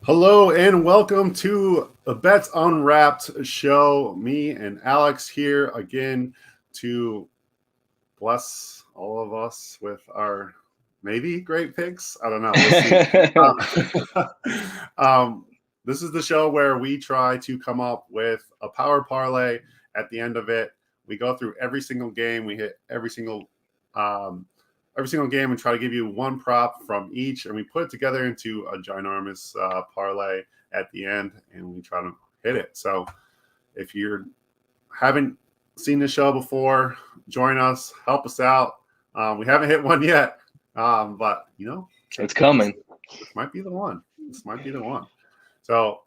Hello and welcome to the Bets Unwrapped show. Me and Alex here again to bless all of us with our maybe great picks. I don't know. We'll see. This is the show where we try to come up with a power parlay. At the end of it, we go through every single game. We hit every single game and try to give you one prop from each, and we put it together into a ginormous parlay at the end, and we try to hit it. So if you haven't seen the show before, join us, help us out. We haven't hit one yet, but it's coming. This might be the one. So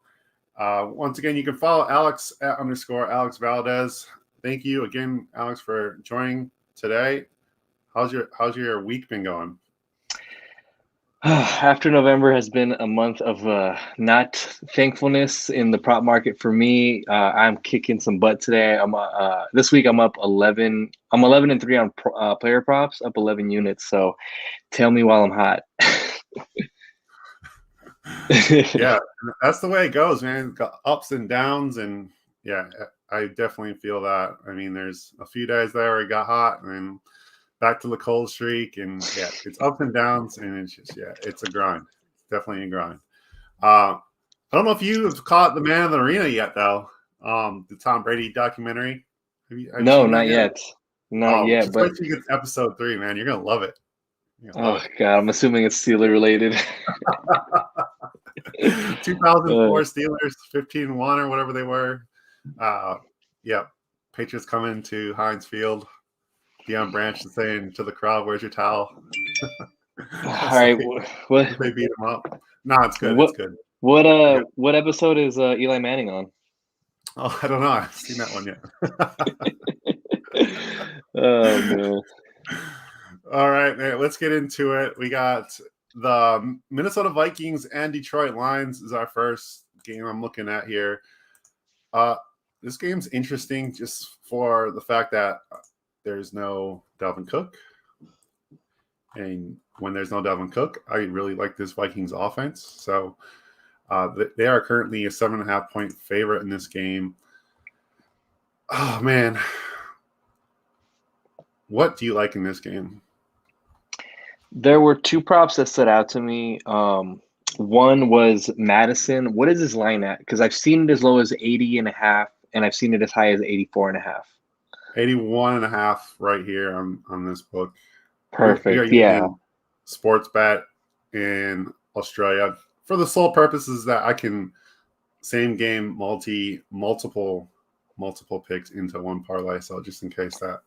once again, you can follow Alex at _Alex Valdez. Thank you again, Alex, for joining today. How's your week been going? After November has been a month of not thankfulness in the prop market for me. I'm kicking some butt today. This week I'm up 11. I'm 11-3 on player props, up 11 units. So tell me while I'm hot. Yeah, that's the way it goes, man. Got ups and downs, and yeah, I definitely feel that. I mean, there's a few days there where it got hot, and then back to the cold streak, and yeah, it's ups and downs, and it's just it's a grind. It's definitely a grind. I don't know if you've caught The Man in the Arena yet, though. The Tom Brady documentary. Have you no, not yet. Not yet. Just wait till you get to episode 3, man. You're gonna love it. God, I'm assuming it's Steeler related. 2004 Steelers, 15-1 or whatever they were. Patriots come into Heinz Field. Deion Branch is saying to the crowd, "Where's your towel?" All right, what they beat him up? No, it's good. It's good. What episode is Eli Manning on? Oh, I don't know. I haven't seen that one yet. Oh man! All right, man. Let's get into it. We got the Minnesota Vikings and Detroit Lions is our first game I'm looking at here. This game's interesting just for the fact that there's no Dalvin Cook. And when there's no Dalvin Cook, I really like this Vikings offense. So they are currently a 7.5 point favorite in this game. Oh, man. What do you like in this game? There were two props that stood out to me. One was Madison. What is his line at? Because I've seen it as low as 80.5, and I've seen it as high as 84.5. 81.5 right here on this book. Perfect. Yeah. Sports bet in Australia for the sole purposes that I can same game multiple picks into one parlay. So just in case that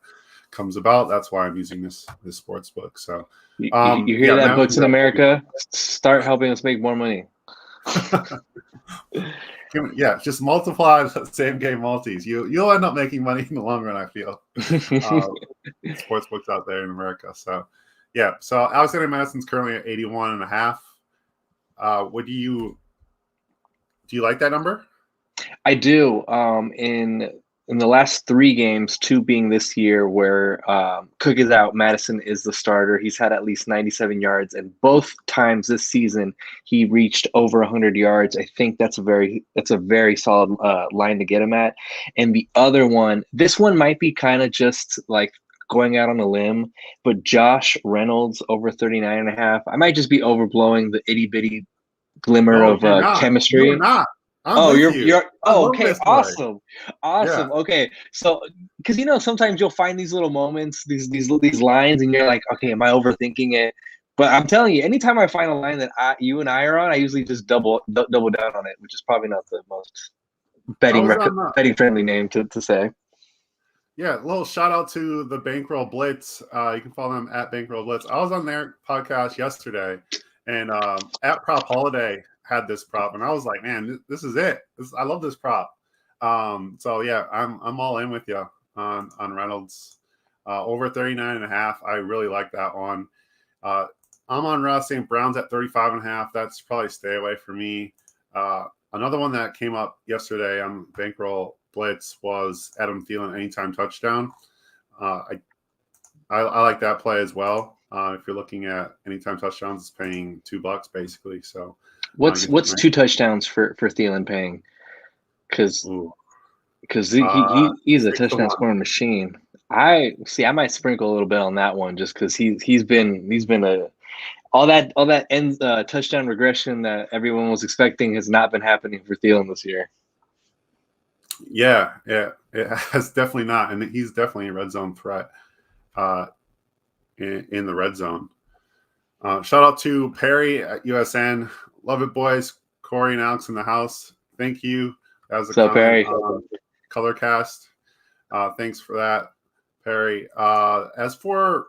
comes about, that's why I'm using this sports book. So you hear that, Books in America? Start helping us make more money. Yeah, just multiply the same game multis. You'll end up making money in the long run, I feel. Sports books out there in America. So yeah. So Alexander Madison's currently at 81.5. What do you like that number? I do. In the last 3 games, 2 being this year, where Cook is out, Madison is the starter. He's had at least 97 yards, and both times this season he reached over 100 yards. I think that's a very solid line to get him at. And the other one, this one might be kind of just like going out on a limb, but Josh Reynolds over 39.5. I might just be overblowing the itty bitty glimmer of chemistry. You're not. You're okay. Awesome. Yeah. Okay, so because sometimes you'll find these little moments, these lines, and you're like, okay, am I overthinking it? But I'm telling you, anytime I find a line that you and I are on, I usually just double down on it, which is probably not the most betting friendly name to say. Yeah, a little shout out to the Bankroll Blitz. You can follow them at Bankroll Blitz. I was on their podcast yesterday, and at Prop Holiday had this prop, and I was like, man, this is it. I love this prop. So yeah, I'm all in with you on Reynolds over 39.5. I really like that one. I'm on Ross St. Brown's at 35.5. That's probably stay away for me. Another one that came up yesterday on Bankroll Blitz was Adam Thielen anytime touchdown. I like that play as well. If you're looking at anytime touchdowns, it's paying $2 basically. So What's 2 touchdowns for Thielen paying? Because he's a touchdown scoring machine. I might sprinkle a little bit on that one just because he's been a all that ends touchdown regression that everyone was expecting has not been happening for Thielen this year. Yeah, it has definitely not, and he's definitely a red zone threat in the red zone. Shout out to Perry at USN. Love it, boys. Corey and Alex in the house. Thank you. That was a comment Perry? On Colorcast. Thanks for that, Perry. As for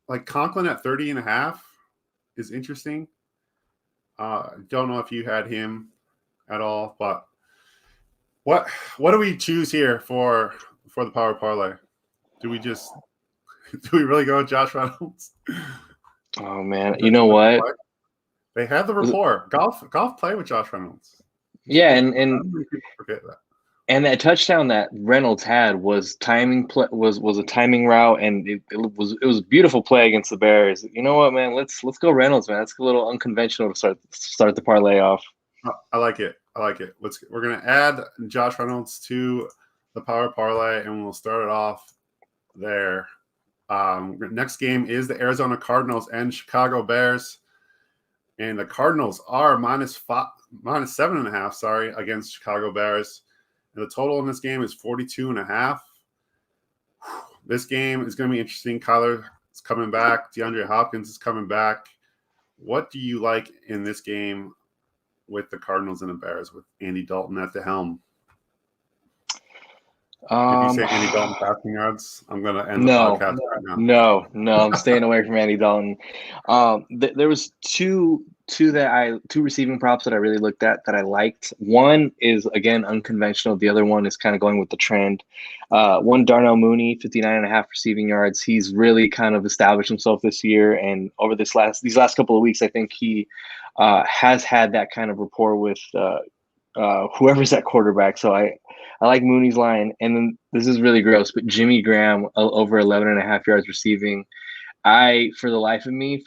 like Conklin at 30.5 is interesting. Don't know if you had him at all, but what do we choose here for the Power Parlay? Do we really go with Josh Reynolds? Oh man, you know what? They have the rapport. Golf play with Josh Reynolds. Yeah, and people forget that. And that touchdown that Reynolds had was was a timing route, and it was a beautiful play against the Bears. You know what, man? Let's go Reynolds, man. That's a little unconventional to start the parlay off. I like it. We're gonna add Josh Reynolds to the Power Parlay, and we'll start it off there. Next game is the Arizona Cardinals and Chicago Bears, and the Cardinals are minus 7.5. Against Chicago Bears. And the total in this game is 42.5. This game is going to be interesting. Kyler is coming back. DeAndre Hopkins is coming back. What do you like in this game with the Cardinals and the Bears with Andy Dalton at the helm? If you say Andy Dalton passing yards, I'm going to end the podcast right now. No, I'm staying away from Andy Dalton. There was two receiving props that I really looked at that I liked. One is, again, unconventional. The other one is kind of going with the trend. One, Darnell Mooney, 59.5 receiving yards. He's really kind of established himself this year, and over these last couple of weeks, I think he has had that kind of rapport with whoever's at quarterback. So I like Mooney's line. And then this is really gross, but Jimmy Graham over 11.5 yards receiving. For the life of me,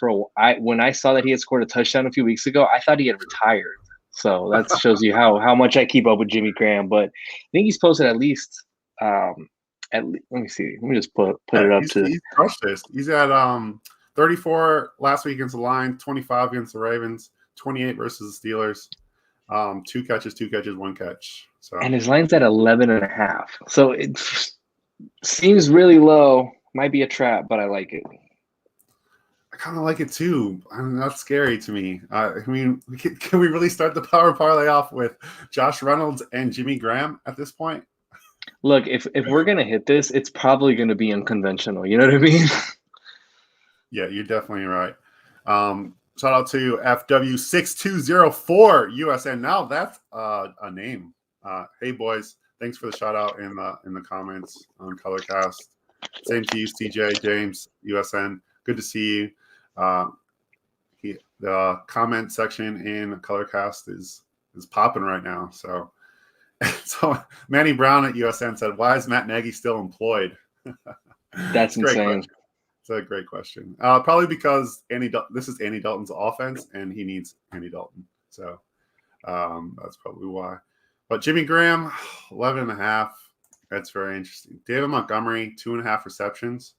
when I saw that he had scored a touchdown a few weeks ago, I thought he had retired. So that shows you how much I keep up with Jimmy Graham. But I think he's posted at least let me see. Let me just put it up to. He's crushed this. He's at 34 last week against the Lions, 25 against the Ravens, 28 versus the Steelers. 2 catches, 1 catch. So and his line's at 11.5. So it seems really low. Might be a trap, but I like it. I kind of like it too. I mean, that's scary to me. Can we really start the Power Parlay off with Josh Reynolds and Jimmy Graham at this point? Look, if we're gonna hit this, it's probably gonna be unconventional. You know what I mean? Yeah, you're definitely right. Shout out to FW6204 USN. Now that's a name. Hey boys, thanks for the shout out in the comments on Colorcast. Same to you, CJ, James, USN. Good to see you. The comment section in Colorcast is popping right now. So Manny Brown at USN said, "Why is Matt Nagy still employed?" That's insane. It's a great question. Probably because this is Andy Dalton's offense, and he needs Andy Dalton. So that's probably why. But Jimmy Graham, 11.5. That's very interesting. David Montgomery, 2.5 receptions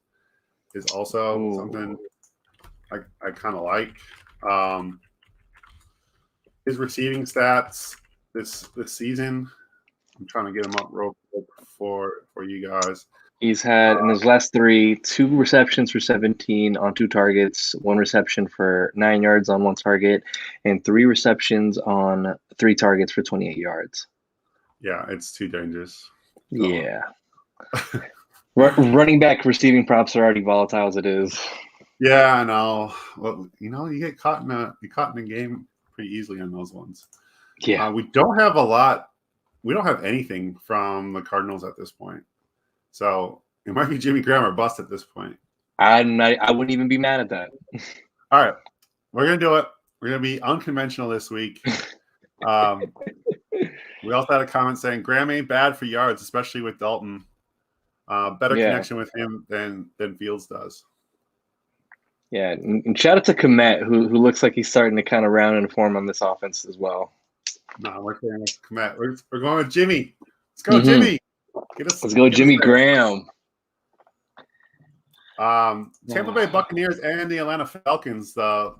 is also something I kind of like. His receiving stats this season, I'm trying to get him up real quick for you guys. He's had in his last 3, 2 receptions for 17 on 2 targets, 1 reception for 9 yards on 1 target, and 3 receptions on 3 targets for 28 yards. Yeah, it's too dangerous. Yeah. Running back receiving props are already volatile as it is. Yeah, I know. Well, you get caught in a game pretty easily on those ones. Yeah. We don't have a lot. We don't have anything from the Cardinals at this point. So it might be Jimmy Graham or bust at this point. I wouldn't even be mad at that. All right. We're going to do it. We're going to be unconventional this week. We also had a comment saying Graham ain't bad for yards, especially with Dalton. Better connection with him than Fields does. Yeah, and shout out to Komet, who looks like he's starting to kind of round and form on this offense as well. No, we're saying let's come at. We're going with Jimmy. Let's go, Mm-hmm. Jimmy. Let's go, Jimmy Graham. Tampa Bay Buccaneers and the Atlanta Falcons. The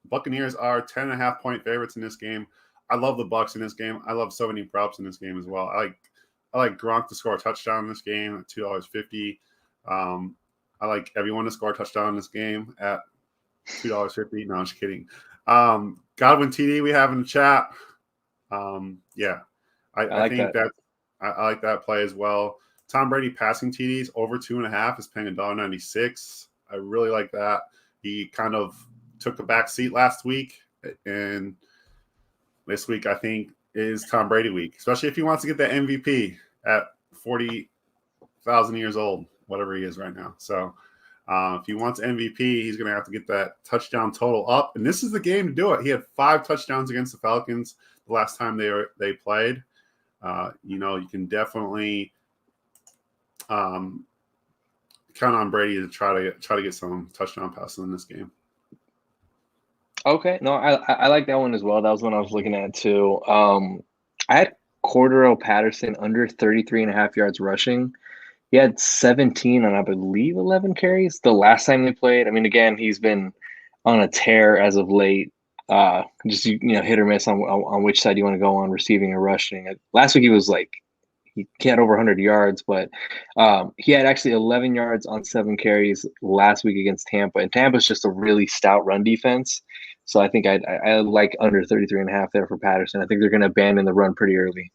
Buccaneers are 10.5-point favorites in this game. I love the Bucs in this game. I love so many props in this game as well. I like Gronk to score a touchdown in this game at $2.50. I like everyone to score a touchdown in this game at $2.50. No, I'm just kidding. Godwin TD we have in the chat. Yeah, I think that I like that play as well. Tom Brady passing TDs over 2.5 is paying $1.96. I really like that. He kind of took the back seat last week, and this week I think is Tom Brady week, especially if he wants to get that MVP at 40,000 years old, whatever he is right now. So if he wants MVP, he's going to have to get that touchdown total up, and this is the game to do it. He had 5 touchdowns against the Falcons the last time they played. You can definitely count on Brady to try to get some touchdown passes in this game. Okay, no, I like that one as well. That was one I was looking at too. I had Cordero Patterson under 33.5 yards rushing. He had 17 on, I believe, 11 carries the last time they played. I mean, again, he's been on a tear as of late. Just hit or miss on which side you want to go on receiving or rushing. Last week he had over 100 yards, but he had actually 11 yards on 7 carries last week against Tampa, and Tampa's just a really stout run defense. So I think I like under 33.5 there for Patterson. I think they're going to abandon the run pretty early.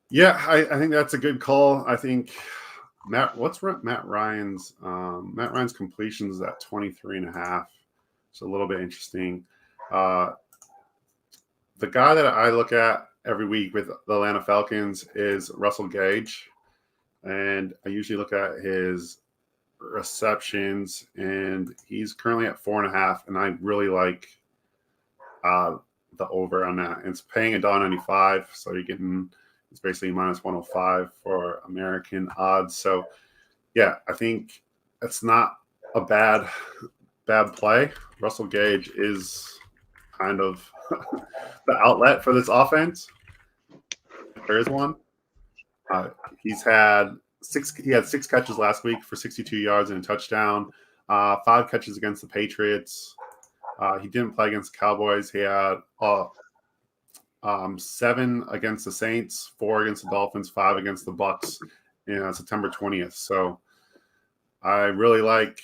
Yeah, I think that's a good call. I think Matt Ryan's completions at 23.5. It's a little bit interesting. The guy that I look at every week with the Atlanta Falcons is Russell Gage, and I usually look at his receptions, and he's currently at 4.5, and I really like the over on that. It's paying $1.95, so you're getting it's basically minus 105 for American odds. So yeah, I think it's not a bad play. Russell Gage is kind of the outlet for this offense. There is one. He had 6 catches last week for 62 yards and a touchdown. 5 catches against the Patriots. He didn't play against the Cowboys. He had 7 against the Saints, 4 against the Dolphins, 5 against the Bucs in September 20th. So I really like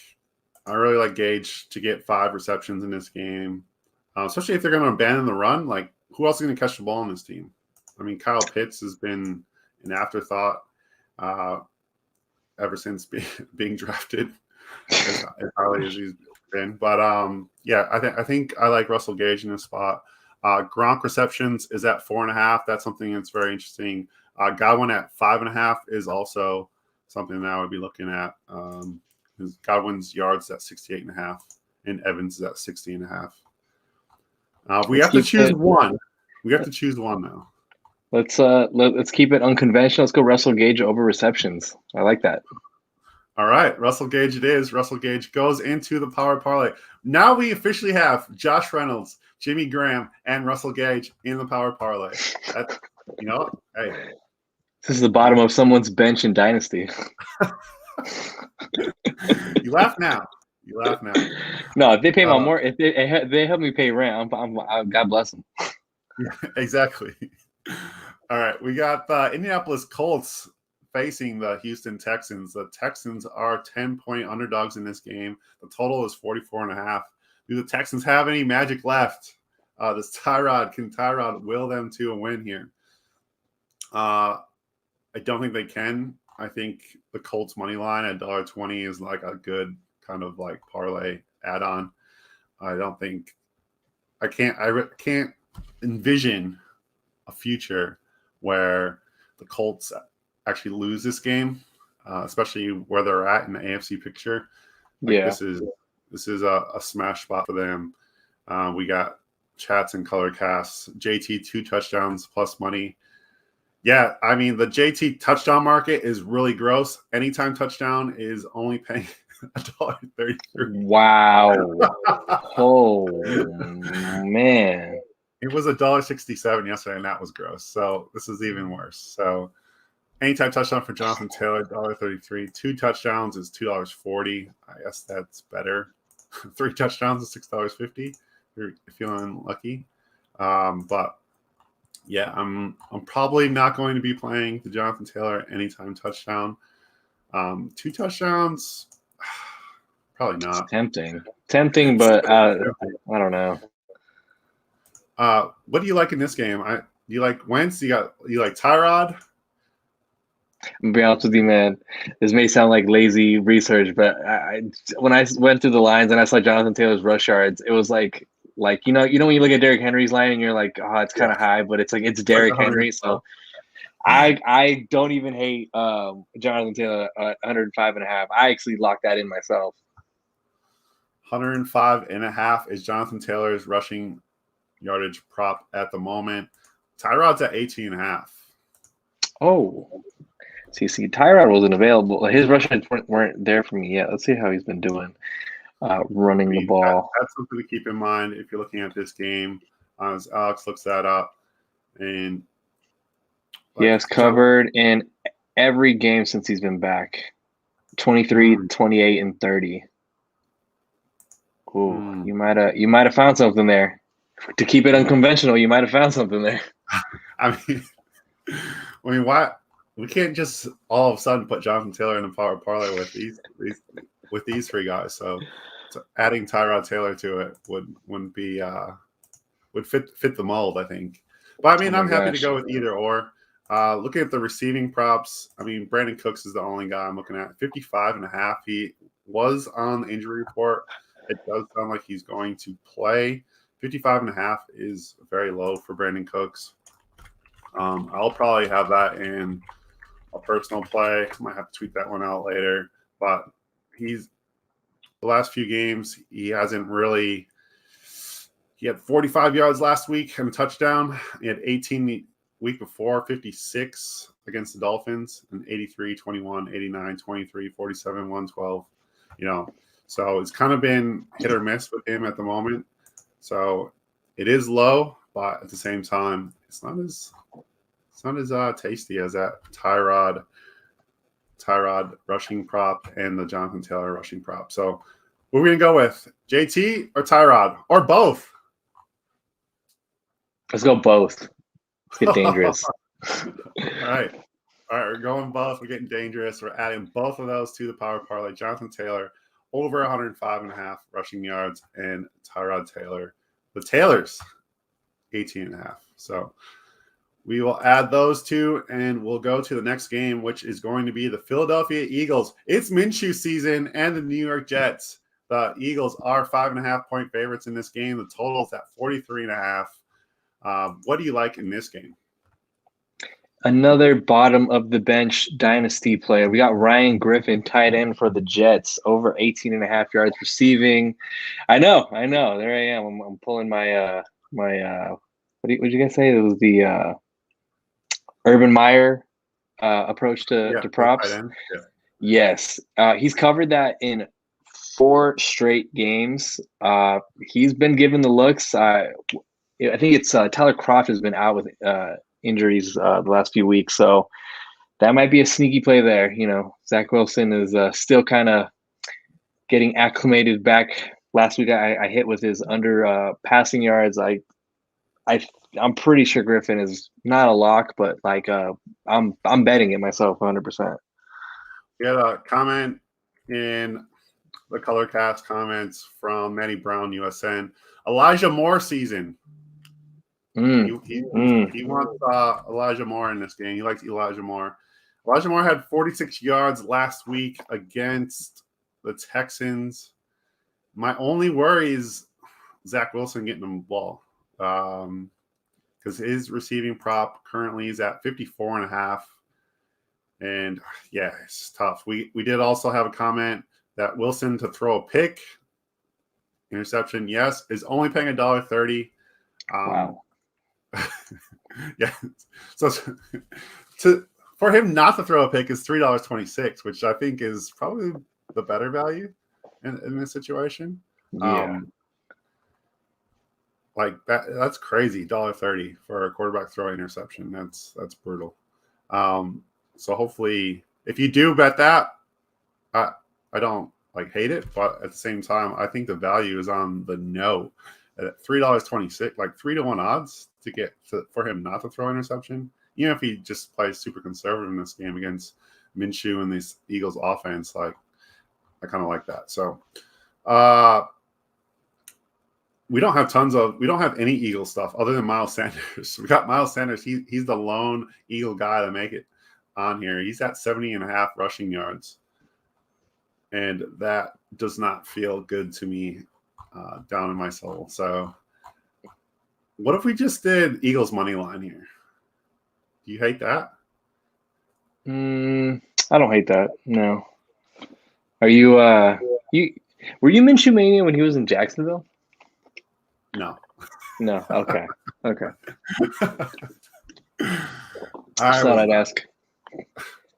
Gage to get 5 receptions in this game, especially if they're going to abandon the run. Like, who else is going to catch the ball on this team? I mean, Kyle Pitts has been an afterthought ever since being drafted as highly as he's been. But yeah, I think I like Russell Gage in this spot. Gronk receptions is at 4.5. That's something that's very interesting. Godwin at 5.5 is also something that I would be looking at. Godwin's yards at 68.5, and Evans is at 60.5. We have to choose one. We have to choose one now. Let's keep it unconventional. Let's go Russell Gage over receptions. I like that. All right, Russell Gage it is. Russell Gage goes into the Power Parlay. Now we officially have Josh Reynolds, Jimmy Graham, and Russell Gage in the Power Parlay. That's, hey. This is the bottom of someone's bench in Dynasty. You laugh now. No, if they pay more, if they help me pay rent, I'm God bless them. Yeah, exactly. All right, we got the Indianapolis Colts facing the Houston Texans. The Texans are 10-point underdogs in this game. The total is 44.5. Do the Texans have any magic left? Can Tyrod will them to a win here? I don't think they can. I think the Colts money line at $1.20 is like a good kind of like parlay add-on. I can't envision a future where the Colts actually lose this game, especially where they're at in the AFC picture. This is a smash spot for them. We got chats and color casts. JT 2 touchdowns plus money. Yeah, I mean the JT touchdown market is really gross. Anytime touchdown is only paying $1.33. Wow. Oh, man. It was $1.67 yesterday, and that was gross. So this is even worse. So anytime touchdown for Jonathan Taylor, $1.33. 2 touchdowns is $2.40. I guess that's better. 3 touchdowns is $6.50. If you're feeling lucky. But yeah, I'm probably not going to be playing the Jonathan Taylor anytime touchdown. 2 touchdowns, probably not. It's tempting, but I don't know. What do you like in this game? Do you like Wentz? You like Tyrod? I'm gonna be honest with you, man. This may sound like lazy research, but when I went through the lines and I saw Jonathan Taylor's rush yards, it was like you know when you look at Derrick Henry's line and you're like, oh, it's kind of high, but it's like it's Derrick Henry. So I don't even hate Jonathan Taylor at 105.5. I actually locked that in myself. 105.5 is Jonathan Taylor's rushing yardage prop at the moment. Tyrod's at 18.5. Oh, see, Tyrod wasn't available. His rushes weren't there for me yet. Let's see how he's been doing running the ball. That's something to keep in mind if you're looking at this game. As Alex looks that up, and he has covered in every game since he's been back. 23, 28, and 30. Ooh, you might have found something there. To keep it unconventional, you might have found something there. I mean, why we can't just all of a sudden put Jonathan Taylor in the Power Parlay with these 3 guys. So adding Tyrod Taylor to it wouldn't be would fit the mold, I think. But I mean, I'm happy to go with either or. Looking at the receiving props, I mean, Brandon Cooks is the only guy I'm looking at. 55.5. He was on the injury report. It does sound like he's going to play. 55.5 is very low for Brandon Cooks. I'll probably have that in a personal play. I might have to tweet that one out later. But the last few games, he hasn't really. He had 45 yards last week and a touchdown. He had 18 the week before, 56 against the Dolphins, and 83, 21, 89, 23, 47, 112. So it's kind of been hit or miss with him at the moment. So it is low, but at the same time, it's not as tasty as that Tyrod rushing prop and the Jonathan Taylor rushing prop. So what are we gonna go with? JT or Tyrod or both? Let's go both. Let's get dangerous. All right, we're going both. We're getting dangerous. We're adding both of those to the Power Parlay. Jonathan Taylor over 105.5 rushing yards, and Tyrod Taylor, the Taylors, 18.5. So we will add those 2, and we'll go to the next game, which is going to be the Philadelphia Eagles. It's Minshew season and the New York Jets. The Eagles are 5.5-point favorites in this game. The total is at 43.5. What do you like in this game? Another bottom of the bench dynasty player. We got Ryan Griffin, tight end for the Jets, over 18.5 yards receiving. I know. There I am. I'm pulling my what did you guys say? It was the Urban Meyer approach to props. Yeah. Yes, he's covered that in 4 straight games. He's been given the looks. I think it's Tyler Kroft has been out with injuries the last few weeks, so that might be a sneaky play there. Zach Wilson is still kind of getting acclimated back. Last week I hit with his under passing yards. I'm pretty sure Griffin is not a lock, but I'm betting it myself 100%. We had a comment in the Colorcast comments from Manny Brown, USN. Elijah Moore season. He wants Elijah Moore in this game. He likes Elijah Moore. Elijah Moore had 46 yards last week against the Texans. My only worry is Zach Wilson getting him the ball. Because his receiving prop currently is at 54.5. And yeah, it's tough. We did also have a comment that Wilson to throw a pick, interception, yes, is only paying $1.30. Wow. Yeah. So for him not to throw a pick is $3.26, which I think is probably the better value in this situation. Yeah. Like that's crazy. $1.30 for a quarterback throw interception. That's brutal. So hopefully, if you do bet that, I don't like hate it, but at the same time, I think the value is on the no at $3.26, like 3-1 odds for him not to throw interception. Even if he just plays super conservative in this game against Minshew and this Eagles offense, like I kind of like that. So, we don't have any Eagle stuff other than Miles Sanders. We got Miles Sanders. He's the lone Eagle guy to make it on here. He's at 70.5 rushing yards. And that does not feel good to me down in my soul. So what if we just did Eagles money line here? Do you hate that? I don't hate that. No. Are you were you Minshew Mania when he was in Jacksonville? No. No. Okay. Okay. I thought I'd ask.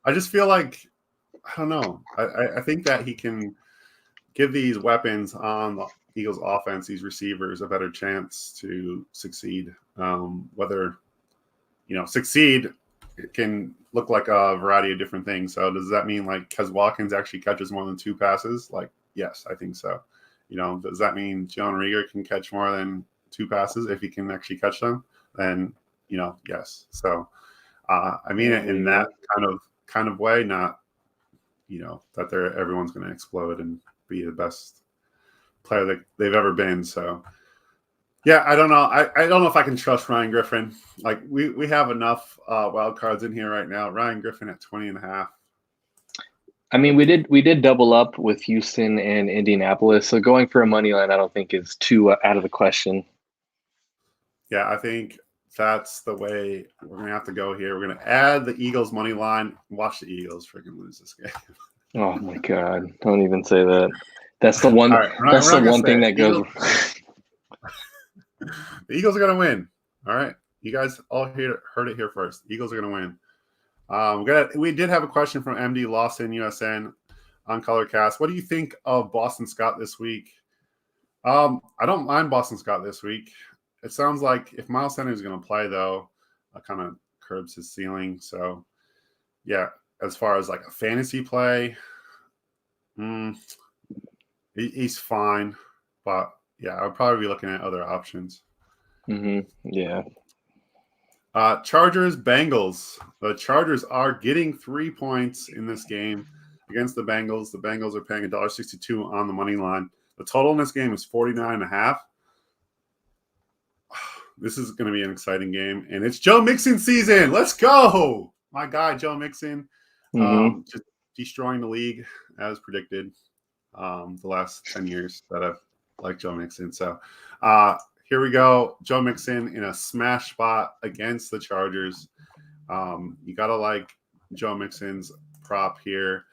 I just feel like, I don't know. I think that he can give these weapons on the Eagles offense, these receivers, a better chance to succeed. Whether, succeed, it can look like a variety of different things. So does that mean like because Watkins actually catches more than 2 passes? Like, yes, I think so. Does that mean Jalen Reagor can catch more than 2 passes if he can actually catch them? Then, yes. So, I mean it in that kind of way, not, that everyone's going to explode and be the best player that they've ever been. So, yeah, I don't know. I don't know if I can trust Ryan Griffin. Like we have enough wild cards in here right now. Ryan Griffin at 20.5. I mean, we did double up with Houston and Indianapolis, so going for a money line, I don't think is too out of the question. Yeah, I think that's the way we're gonna have to go here. We're gonna add the Eagles money line. Watch the Eagles freaking lose this game. Oh my God! Don't even say that. That's the one. Right, that's the one thing that goes. The Eagles are gonna win. All right, you guys all heard it here first. Eagles are gonna win. We did have a question from MD Lawson USN on Colorcast. What do you think of Boston Scott this week? I don't mind Boston Scott this week. It sounds like if Miles Sanders is going to play, though, kind of curbs his ceiling. So, yeah, as far as like a fantasy play, he's fine. But, yeah, I would probably be looking at other options. Yeah. Chargers, Bengals. The Chargers are getting 3 points in this game against the Bengals. The Bengals are paying $1.62 on the money line. The total in this game is 49.5. This is going to be an exciting game, and it's Joe Mixon season. Let's go, my guy Joe Mixon, just destroying the league as predicted. The last 10 years that I've liked Joe Mixon. So, here we go. Joe Mixon in a smash spot against the Chargers. You got to like Joe Mixon's prop here.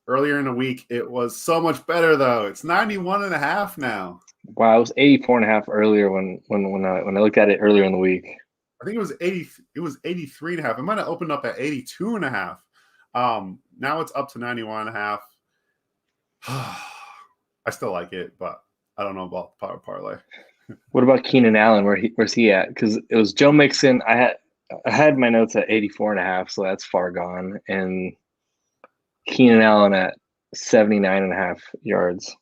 Earlier in the week, it was so much better, though. It's 91.5 now. Wow, it was 84.5 earlier when I looked at it earlier in the week. I think it was 80. It was 83.5. It might have opened up at 82.5. Now it's up to 91.5. I still like it, but I don't know about Power Parlay. What about Keenan Allen? Where's he at? Because it was Joe Mixon. I had my notes at 84.5, so that's far gone. And Keenan Allen at 79.5 yards.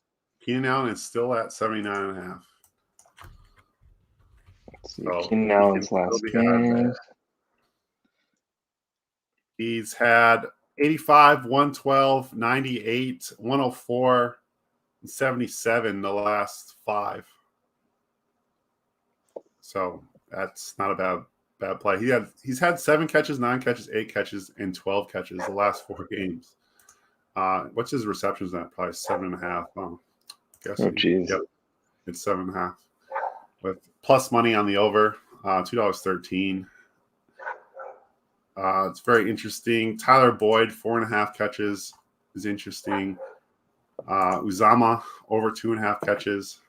Keenan Allen is still at 79.5. Let's see. Keenan Allen's last game. He's had 85, 112, 98, 104, and 77 the last 5. So that's not a bad play. He's had 7 catches, 9 catches, 8 catches, and 12 catches the last 4 games. What's his receptions at? Probably 7.5. Oh, geez. Yep, it's 7.5 with plus money on the over. $2.13. It's very interesting. Tyler Boyd 4.5 catches is interesting. Uzama over 2.5 catches.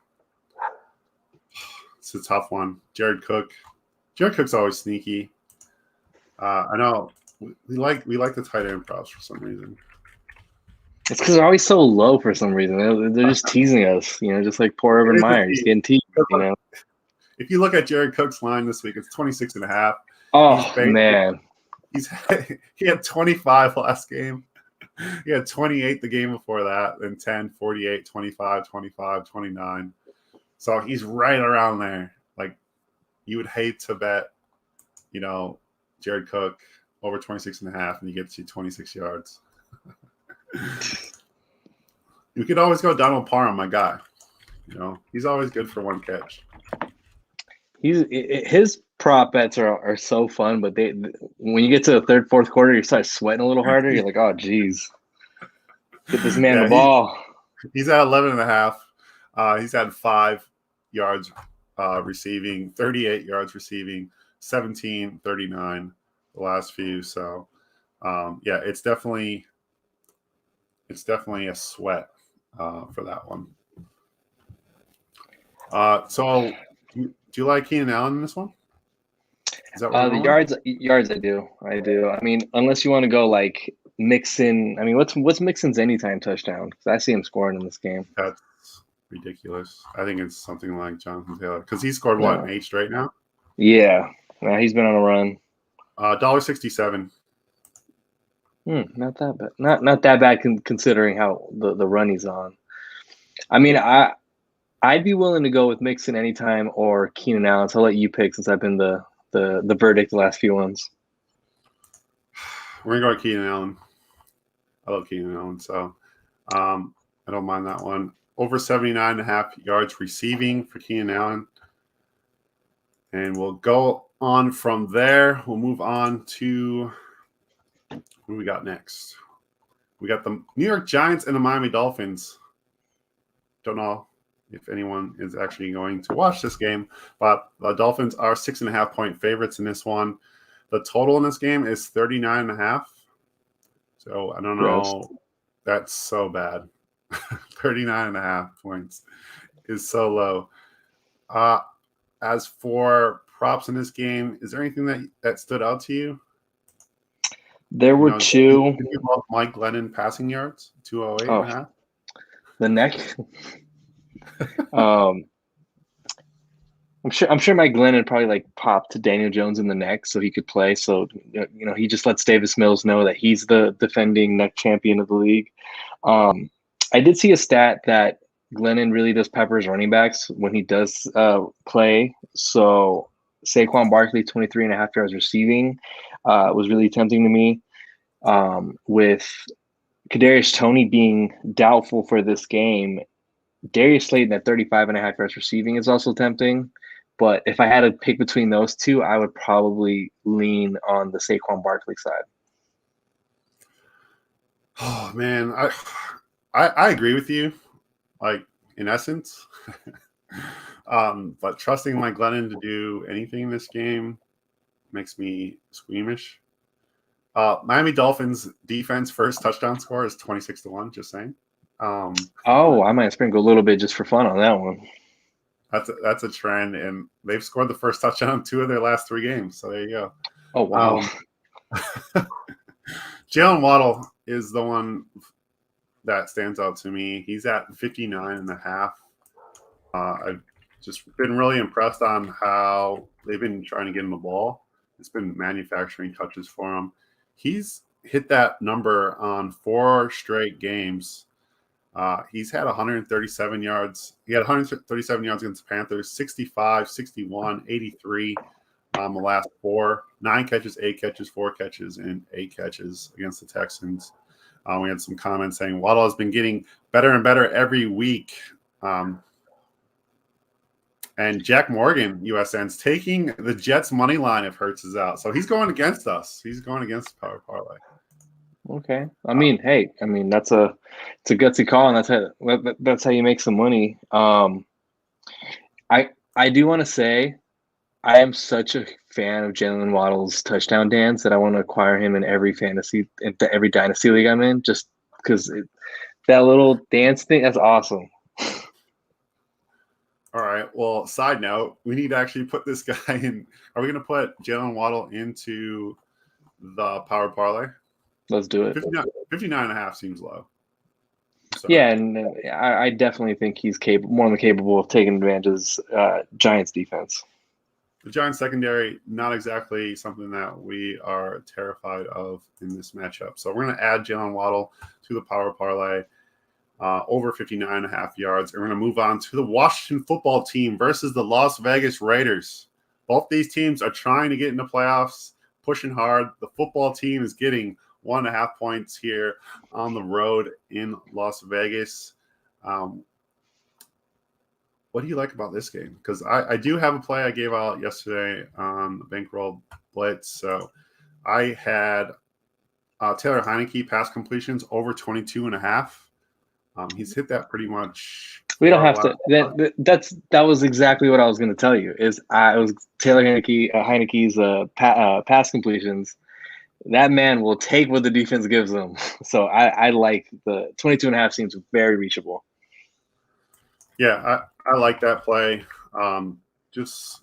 It's a tough one. Jared Cook's always sneaky. I know we like the tight end props for some reason. It's because they're always so low for some reason. They're just teasing us, just like poor Urban It is a Meyer, just tease. getting teased. If you look at Jared Cook's line this week, it's 26.5. Oh man, He had 25 last game. He had 28 the game before that, then 10, 48, 25, 25, 29. So he's right around there. Like, you would hate to bet, Jared Cook over 26.5 and he gets you 26 yards. You could always go Donald Parham, my guy. He's always good for one catch. His prop bets are so fun, but when you get to the third, fourth quarter, you start sweating a little harder. You're like, oh, geez, get this man the ball. He's at 11.5. He's had 5 yards receiving, 38 yards receiving, 17, 39 the last few. So, it's definitely a sweat for that one. So do you like Keenan Allen in this one? Is that what the yards? I do. I mean, unless you want to go like Mixon. I mean, what's Mixon's anytime touchdown? Because I see him scoring in this game. That's ridiculous. I think it's something like Jonathan Taylor because he scored what 8 straight now. Yeah, he's been on a run. $1.67. Not that bad. Not that bad considering how the run he's on. I mean, I'd be willing to go with Mixon anytime or Keenan Allen. So I'll let you pick since I've been the verdict the last few ones. We're gonna go with Keenan Allen. I love Keenan Allen, so I don't mind that one. Over 79.5 yards receiving for Keenan Allen. And we'll go on from there. We'll move on to who we got next. We got the New York Giants and the Miami Dolphins. Don't know if anyone is actually going to watch this game, but the Dolphins are 6.5-point favorites in this one. The total in this game is 39.5. So I don't know. Gross. That's so bad. 39.5 points is so low. As for props in this game, is there anything that stood out to you? There were two. Did you love Mike Glennon passing yards? 208.5. The neck. I'm sure Mike Glennon probably like popped Daniel Jones in the neck so he could play. So he just lets Davis Mills know that he's the defending neck champion of the league. I did see a stat that Glennon really does pepper his running backs when he does play. So Saquon Barkley, 23.5 yards receiving, was really tempting to me. With Kadarius Toney being doubtful for this game, Darius Slayton at 35.5 yards receiving is also tempting. But if I had to pick between those two, I would probably lean on the Saquon Barkley side. Oh man, I agree with you, like in essence. But trusting Mike Glennon to do anything in this game makes me squeamish. Miami Dolphins defense first touchdown score is 26-1. Just saying. I might sprinkle a little bit just for fun on that one. That's a trend, and they've scored the first touchdown in 2 of their last 3 games. So there you go. Oh wow. Jalen Waddle is the one that stands out to me. He's at 59.5. I've just been really impressed on how they've been trying to get him the ball. It's been manufacturing touches for him. He's hit that number on 4 straight games. He's had 137 yards. He had 137 yards against the Panthers, 65, 61, 83 the last 4. 9 catches, 8 catches, 4 catches, and 8 catches against the Texans. We had some comments saying Waddle has been getting better and better every week. And Jack Morgan, USN's taking the Jets money line if Hurts is out. So he's going against us. He's going against Power Parlay. Okay. I mean, it's a gutsy call, and that's how you make some money. I do want to say I am such a fan of Jalen Waddle's touchdown dance that I want to acquire him in every every dynasty league I'm in, just because that little dance thing, that's awesome. All right. Well, side note, we need to actually put this guy in. Are we going to put Jalen Waddle into the Power Parlay? Let's do it. 59.5 seems low. So, Yeah, and I definitely think he's more than capable of taking advantage of Giants defense. the Giants secondary, not exactly something that we are terrified of in this matchup. So we're going to add Jalen Waddle to the Power Parlay, over 59.5 yards. And we're going to move on to the Washington football team versus the Las Vegas Raiders. Both these teams are trying to get in the playoffs, pushing hard. The football team is getting 1.5 points here on the road in Las Vegas. What do you like about this game? Because I do have a play I gave out yesterday on the Bankroll Blitz. So I had Taylor Heineke pass completions over 22.5. He's hit that pretty much. We don't have to. That was exactly what I was going to tell you. It was Taylor Heineke's pass completions. That man will take what the defense gives him. So I like the 22.5 seems very reachable. Yeah, I like that play. Just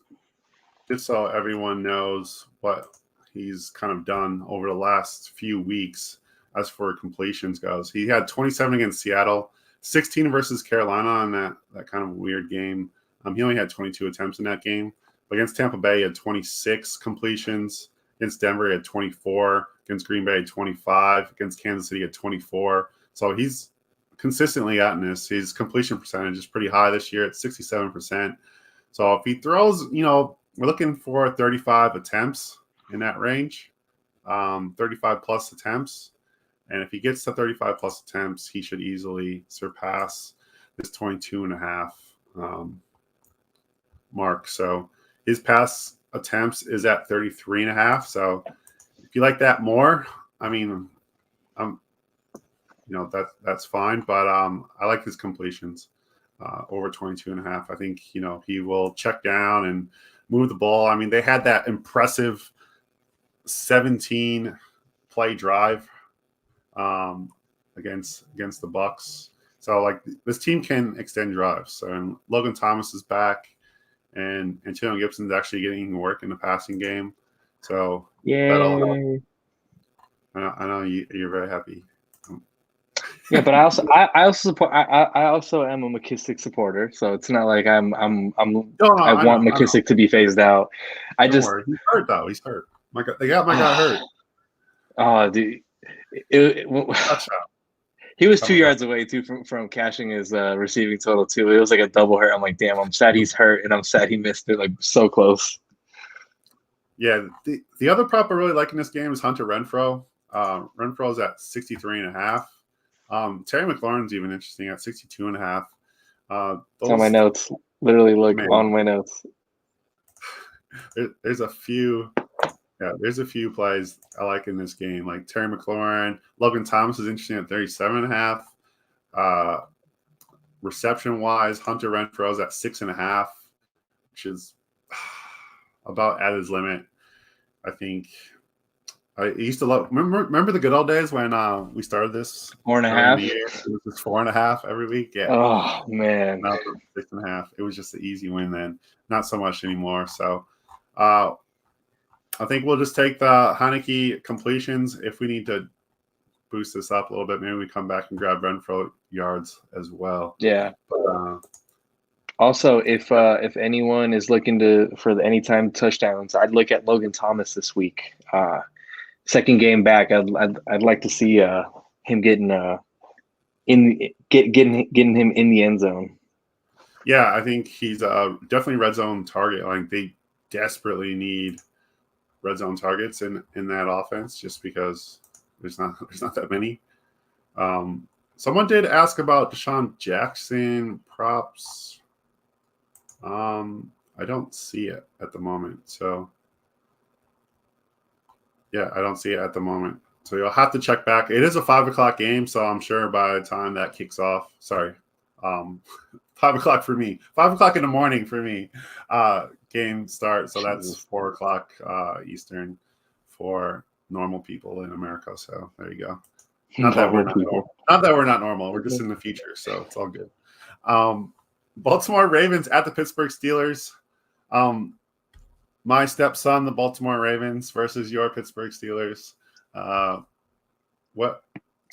so everyone knows what he's kind of done over the last few weeks as for completions goes. He had 27 against Seattle, 16 versus Carolina in that kind of weird game. He only had 22 attempts in that game. But against Tampa Bay, he had 26 completions. Against Denver, he had 24. Against Green Bay, 25. Against Kansas City, he had 24. So he's consistently gotten this. His completion percentage is pretty high this year at 67%. So if he throws, we're looking for 35 attempts in that range, 35 plus attempts. And if he gets to 35 plus attempts, he should easily surpass this 22.5 mark. So his pass attempts is at 33.5. So if you like that more, I mean, that's fine. But I like his completions over 22.5. I think, he will check down and move the ball. I mean, they had that impressive 17 play drive against the Bucs. So like this team can extend drives. And Logan Thomas is back, and Antonio Gibson's actually getting work in the passing game. So yeah, I know you're very happy. Yeah, but I also support. I also am a McKissick supporter, so it's not like I want McKissick to be phased out. Don't worry. He's hurt though. He's hurt. They got my guy hurt. Oh, dude, he was 2 yards away too from cashing his receiving total too. It was like a double hurt. I'm like, damn, I'm sad he's hurt, and I'm sad he missed it. Like so close. Yeah, the other prop I really like in this game is Hunter Renfrow. Renfrow's at 63.5. Terry McLaurin's even interesting at 62.5. It's on my notes. Literally, look on my notes. There's a few plays I like in this game, like Terry McLaurin. Logan Thomas is interesting at 37.5. Reception wise, Hunter Renfrow's at 6.5, which is about at his limit. I think I used to love. Remember the good old days when we started this 4.5. It was just 4.5 every week. Yeah. Oh man. Now 6.5. It was just the easy win then. Not so much anymore. So, I think we'll just take the Heineke completions. If we need to boost this up a little bit, maybe we come back and grab Renfrow yards as well. Yeah. But, also, if anyone is looking for the anytime touchdowns, I'd look at Logan Thomas this week. Second game back, I'd like to see him getting him in the end zone. Yeah, I think he's definitely red zone target. Like they desperately need red zone targets in that offense, just because there's not that many. Someone did ask about Deshaun Jackson props. I don't see it at the moment. So yeah, I don't see it at the moment. So you'll have to check back. It is a 5:00 game, so I'm sure by the time that kicks off, 5:00 for me, 5:00 in the morning for me, game start. So that's 4:00 Eastern for normal people in America. So there you go. Not that we're not normal. We're just in the future. So it's all good. Baltimore Ravens at the Pittsburgh Steelers. My stepson, the Baltimore Ravens versus your Pittsburgh Steelers. What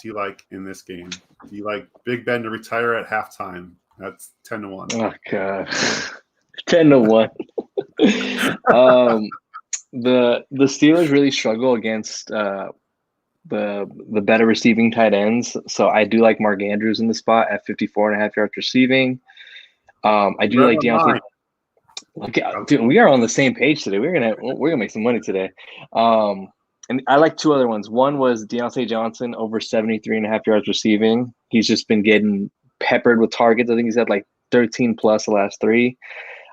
do you like in this game? Do you like Big Ben to retire at halftime? That's 10-1. Oh god, 10-1. The Steelers really struggle against the better receiving tight ends. So I do like Mark Andrews in the spot at 54.5 yards receiving. I do like Deontay. Okay, dude, we are on the same page today. We're gonna make some money today. And I like two other ones. One was Deontay Johnson over 73.5 yards receiving. He's just been getting peppered with targets. I think he's had like 13 plus the last three.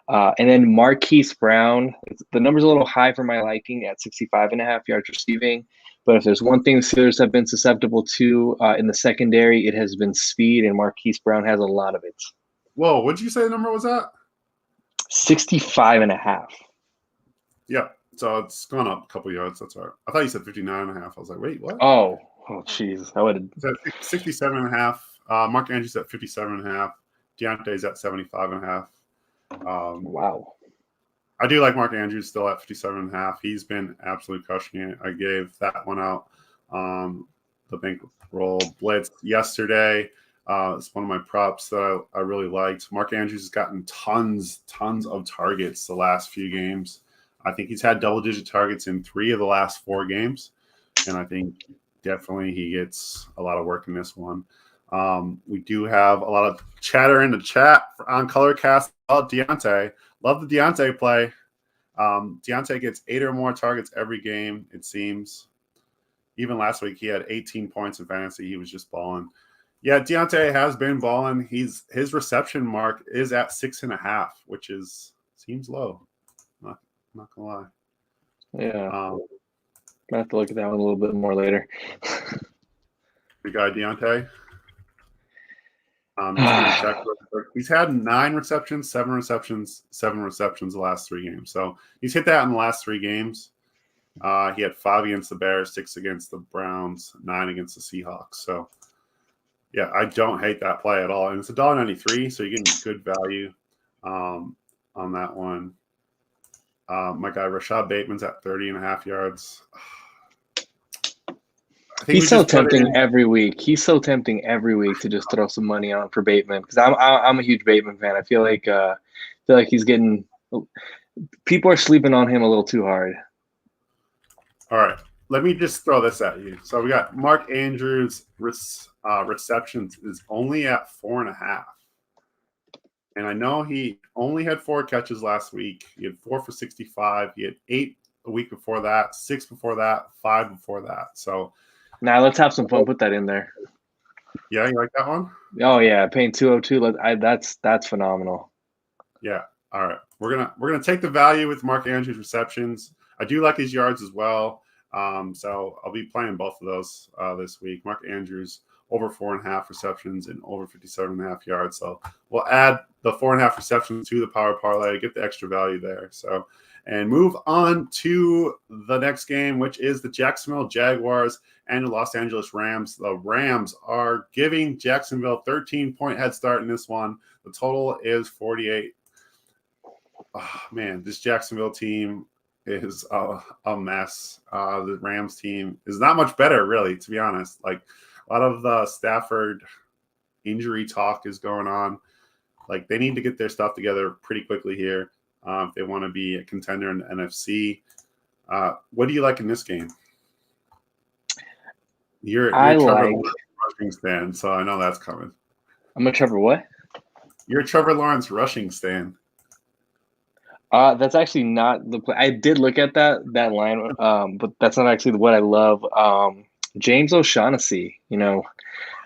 And then Marquise Brown, the number's a little high for my liking at 65.5 yards receiving. But if there's one thing the Steelers have been susceptible to in the secondary, it has been speed, and Marquise Brown has a lot of it. Whoa, what did you say the number was at? 65.5. Yeah, so it's gone up a couple yards. That's all right. I thought you said 59.5. I was like, wait, what? Oh, jeez. I would have. 67.5. Mark Andrews at 57.5. Deontay's at 75.5. Wow. I do like Mark Andrews still at 57.5. He's been absolutely crushing it. I gave that one out the bankroll blitz yesterday. It's one of my props that I really liked. Mark Andrews has gotten tons of targets the last few games. I think he's had double-digit targets in 3 of the last 4 games, and I think definitely he gets a lot of work in this one. We do have a lot of chatter in the chat on Colorcast about Deontay. Love the Deontay play. Deontay gets 8 or more targets every game, it seems. Even last week, he had 18 points in fantasy. He was just balling. Yeah, Deontay has been balling. His reception mark is at 6.5, which seems low. Not gonna lie. Yeah. I have to look at that one a little bit more later. The guy Deontay. He's had 9 receptions, 7 receptions the last 3 games. So he's hit that in the last 3 games. He had 5 against the Bears, 6 against the Browns, 9 against the Seahawks. So yeah, I don't hate that play at all. And it's $1.93, so you're getting good value on that one. My guy Rashad Bateman's at 30.5 yards. He's so tempting every week. He's so tempting every week to just throw some money on for Bateman because I'm a huge Bateman fan. I feel like he's getting people are sleeping on him a little too hard. All right, let me just throw this at you. So we got Mark Andrews receptions is only at 4.5, and I know he only had 4 catches last week. He had 4 for 65. He had 8 a week before that, 6 before that, 5 before that. So. Now let's have some fun. Put that in there. Yeah, you like that one? Oh yeah, paying 202. That's phenomenal. Yeah. All right, we're gonna take the value with Mark Andrews receptions. I do like his yards as well. So I'll be playing both of those this week. Mark Andrews over 4.5 receptions and over 57.5 yards. So we'll add the 4.5 receptions to the Power Parlay, get the extra value there. So. And move on to the next game, which is the Jacksonville Jaguars and the Los Angeles Rams. The Rams are giving Jacksonville 13-point head start in this one. The total is 48. Oh, man, this Jacksonville team is a mess. The Rams team is not much better, really, to be honest. Like, a lot of the Stafford injury talk is going on. Like, they need to get their stuff together pretty quickly here. If they want to be a contender in the NFC. What do you like in this game? You're Trevor Lawrence rushing stan, so I know that's coming. I'm a Trevor what? You're a Trevor Lawrence rushing stan. That's actually not the play. I did look at that line, but that's not actually what I love. James O'Shaughnessy, you know.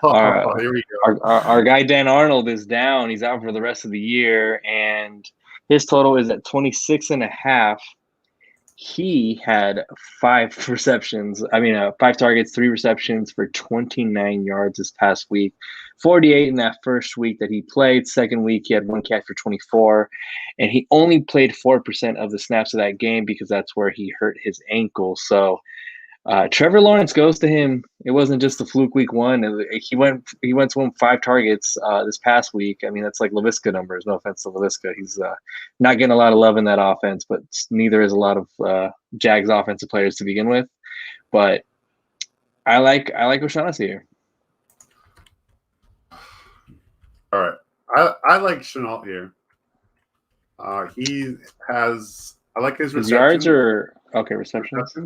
Here we go. Our guy Dan Arnold is down. He's out for the rest of the year, and his total is at 26.5. He had 5 receptions. 5 targets, 3 receptions for 29 yards this past week. 48 in that first week that he played. Second week, he had 1 catch for 24. And he only played 4% of the snaps of that game because that's where he hurt his ankle. So Trevor Lawrence goes to him. It wasn't just a fluke week 1. He went to him 5 targets this past week. I mean, that's like Laviska numbers. No offense to Laviska. He's not getting a lot of love in that offense, but neither is a lot of Jags offensive players to begin with. But I like O'Shaughnessy here. All right. I like Chenault here. He has I like his His yards reception. or okay, receptions.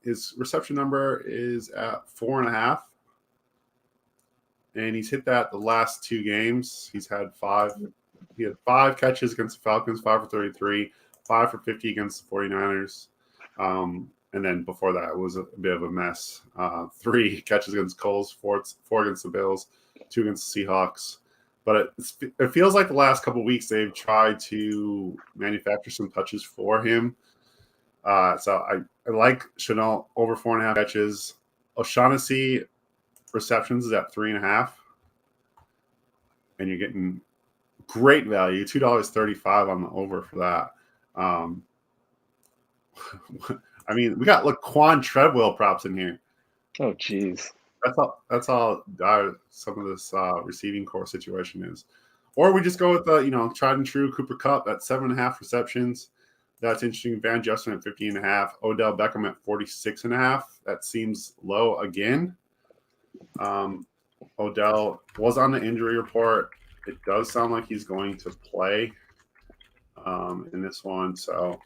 His reception number is at 4.5. And he's hit that the last 2 games. He's had 5. He had 5 catches against the Falcons, 5 for 33, 5 for 50 against the 49ers. And then before that, it was a bit of a mess. 3 catches against Colts, 4 against the Bills, 2 against the Seahawks. But it feels like the last couple of weeks they've tried to manufacture some touches for him. So I like Chenault over 4.5 catches. O'Shaughnessy receptions is at 3.5. And you're getting great value, $2.35 on the over for that. I mean, we got Laquan Treadwell props in here. Oh, geez. That's all some of this receiving core situation is. Or we just go with the tried and true Cooper Kupp at 7.5 receptions. That's interesting. Van Jefferson at 15.5. Odell Beckham at 46.5. That seems low again. Odell was on the injury report. It does sound like he's going to play in this one. So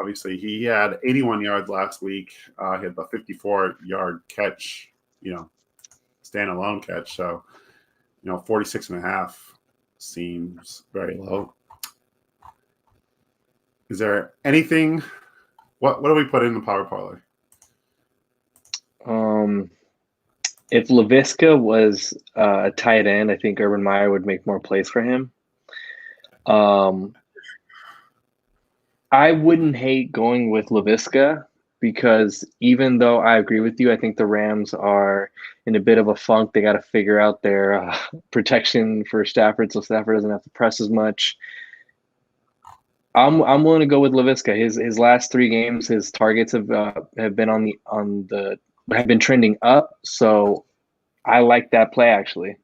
obviously he had 81 yards last week. He had the 54-yard catch, standalone catch. So, 46.5 seems very low. Is there anything? What do we put in the Power Parlay? If LaVisca was a tight end, I think Urban Meyer would make more plays for him. I wouldn't hate going with LaVisca because even though I agree with you, I think the Rams are in a bit of a funk. They got to figure out their protection for Stafford so Stafford doesn't have to press as much. I'm willing to go with LaVisca. His last 3 games, his targets have been have been trending up. So I like that play actually.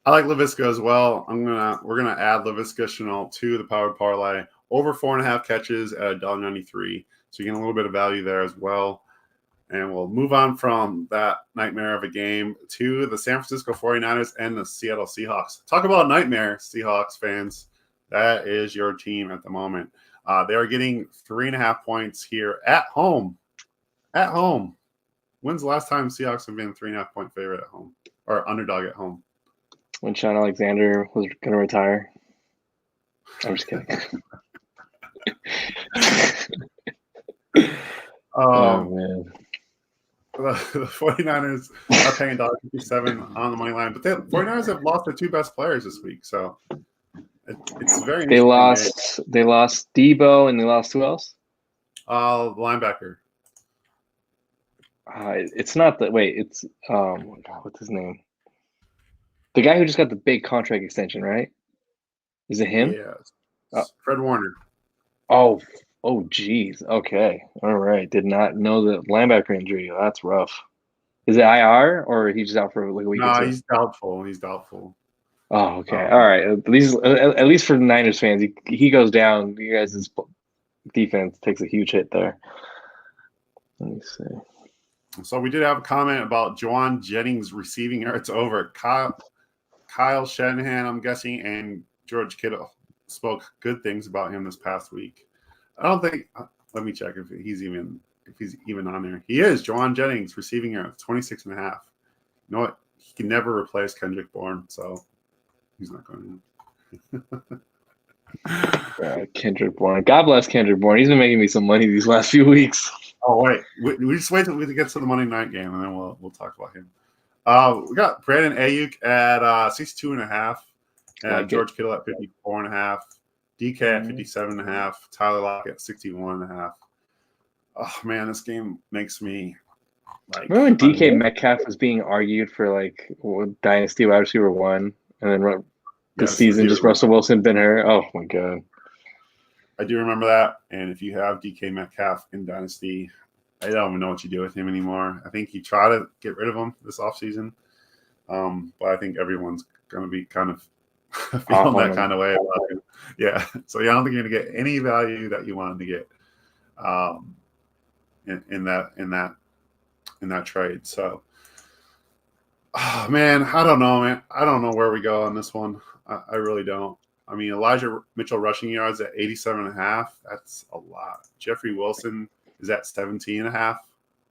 I like LaVisca as well. We're gonna add LaVisca Chenault to the Power Parlay. Over 4.5 catches at $1.93. So you're getting a little bit of value there as well. And we'll move on from that nightmare of a game to the San Francisco 49ers and the Seattle Seahawks. Talk about nightmare, Seahawks fans. That is your team at the moment. They are getting 3.5 points here at home. At home. When's the last time Seahawks have been 3.5 point favorite at home or underdog at home? When Sean Alexander was going to retire. I'm just kidding. Oh, man. The 49ers are paying $1.57 on the money line, but the 49ers have lost their 2 best players this week, so it's very interesting. They lost Debo and they lost who else? Linebacker. It's not that. Wait, it's what's his name? The guy who just got the big contract extension, right? Is it him? Yes. Fred Warner. Oh, geez. Okay. All right. Did not know the linebacker injury. That's rough. Is it IR or he's just out for like a week? No, he's doubtful. Oh, okay. All right. At least for the Niners fans, he goes down. You guys' defense takes a huge hit there. Let me see. So we did have a comment about Juwan Jennings receiving yards over. Kyle Shanahan, I'm guessing, and George Kittle spoke good things about him this past week. I don't think. Let me check if he's even on there. He is. Juwan Jennings receiving yards 26.5. You know what? He can never replace Kendrick Bourne, so he's not going to. Kendrick Bourne. God bless Kendrick Bourne. He's been making me some money these last few weeks. Oh wait, we just wait till we get to the Monday night game, and then we'll talk about him. We got Brandon Ayuk at 62.5, and George Kittle at 54.5, DK at 57.5, Tyler Lockett at 61.5. Oh man, this game makes me like. Remember when DK Metcalf was being argued for like Dynasty wide receiver 1, and then this season just Russell Wilson been hurt? Oh my god. I do remember that, and if you have DK Metcalf in Dynasty, I don't even know what you do with him anymore. I think you try to get rid of him this offseason, but I think everyone's going to be kind of feeling that kind of way about him. Yeah, so I don't think you're going to get any value that you wanted to get in that trade. So Oh, man, I don't know, man. I don't know where we go on this one. I really don't. I mean, Elijah Mitchell rushing yards at 87.5. That's a lot. Jeffrey Wilson is at 17.5.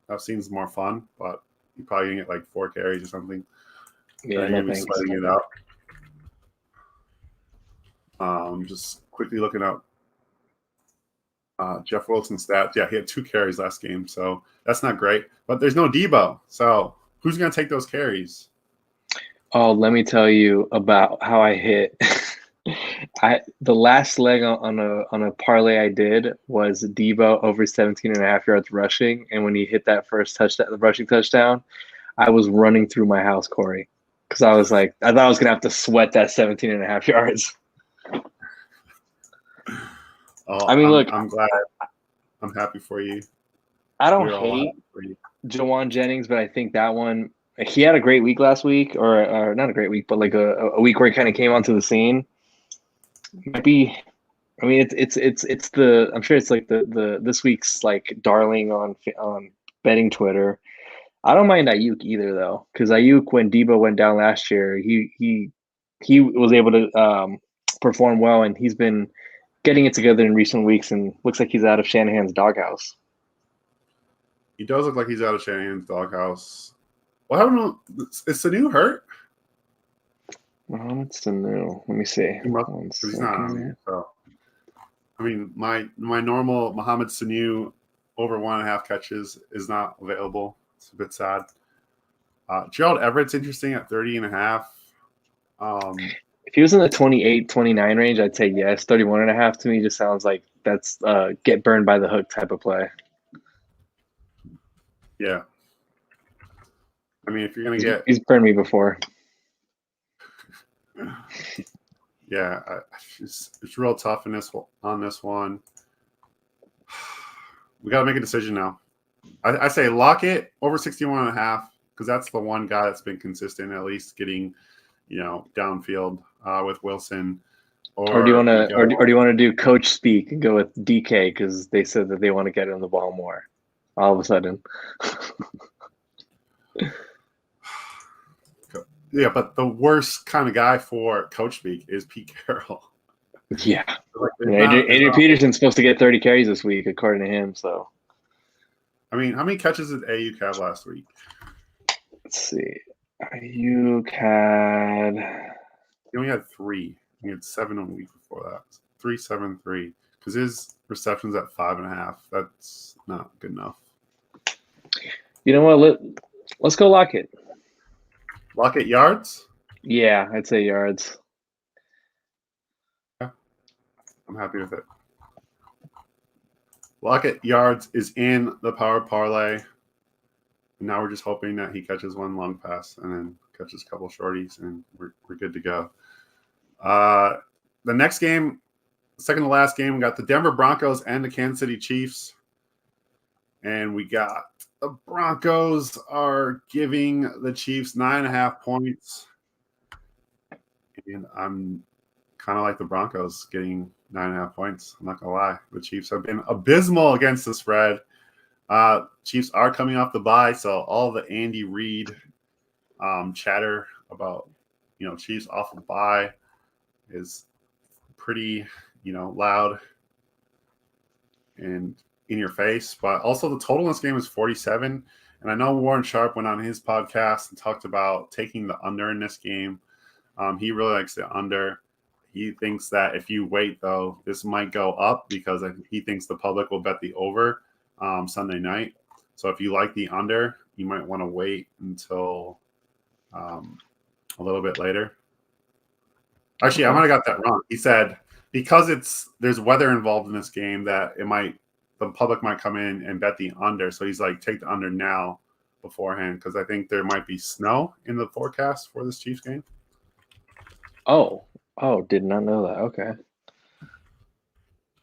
That seems more fun, but you're probably going to get like 4 carries or something. Yeah, You're no going to be thanks. sweating it out. Just quickly looking up Jeff Wilson's stats. Yeah, he had 2 carries last game, so that's not great. But there's no Debo, so who's going to take those carries? Oh, let me tell you about how I hit. The last leg on a parlay I did was Debo over 17.5 yards rushing, and when he hit that first touchdown, the rushing touchdown, I was running through my house, Corey, because I was like, I thought I was gonna have to sweat that 17.5 yards. Oh, I mean, look, I'm glad. I'm happy for you. I don't We're all hate happy for you. Jawan Jennings, but I think that one he had a great week last week, or not a great week, but like a week where he kind of came onto the scene. Might be. I mean, it's the. I'm sure it's like the this week's like darling on betting Twitter. I don't mind Ayuk either though, because Ayuk when Debo went down last year, he was able to perform well, and he's been getting it together in recent weeks, and looks like he's out of Shanahan's doghouse. He does look like he's out of Shanahan's doghouse. What happened? Is Sanu hurt? It's the new. Let me see. He must, because he's not on here. So, I mean, my normal Mohamed Sanu over 1.5 catches is not available. It's a bit sad. Gerald Everett's interesting at 30.5. If he was in the 28, 29 range, I'd say yes. 31.5 to me just sounds like that's get burned by the hook type of play. Yeah. I mean, if you're going to get... He's burned me before. Yeah, it's real tough on this one. We got to make a decision now. I say lock it over 61.5 because that's the one guy that's been consistent, at least getting, downfield with Wilson. Or do you want to, or do you want to do coach speak and go with DK because they said that they want to get him the ball more? All of a sudden. Yeah, but the worst kind of guy for coach speak is Pete Carroll. Yeah. Adrian Peterson's supposed to get 30 carries this week, according to him. So, I mean, how many catches did Ayuk have last week? Let's see. Ayuk had... He only had 3. He had 7 a week before that. 3, 7, 3. Because his reception's at 5.5. That's not good enough. You know what? Let's go lock it. Lock it yards? Yeah, I'd say yards. Yeah, I'm happy with it. Lockett yards is in the power parlay. And now we're just hoping that he catches one long pass and then catches a couple shorties, and we're good to go. The next game, second to last game, we got the Denver Broncos and the Kansas City Chiefs. And we got the Broncos are giving the Chiefs 9.5 points. And I'm kind of like the Broncos getting 9.5 points. I'm not going to lie. The Chiefs have been abysmal against the spread. Chiefs are coming off the bye, so all the Andy Reid chatter about, Chiefs off the bye is pretty, loud and in your face. But also the total in this game is 47. And I know Warren Sharp went on his podcast and talked about taking the under in this game. He really likes the under. He thinks that if you wait, though, this might go up because he thinks the public will bet the over Sunday night. So if you like the under, you might want to wait until a little bit later. Actually, I might have got that wrong. He said because there's weather involved in this game that the public might come in and bet the under. So he's like, take the under now beforehand because I think there might be snow in the forecast for this Chiefs game. Oh, did not know that. Okay. And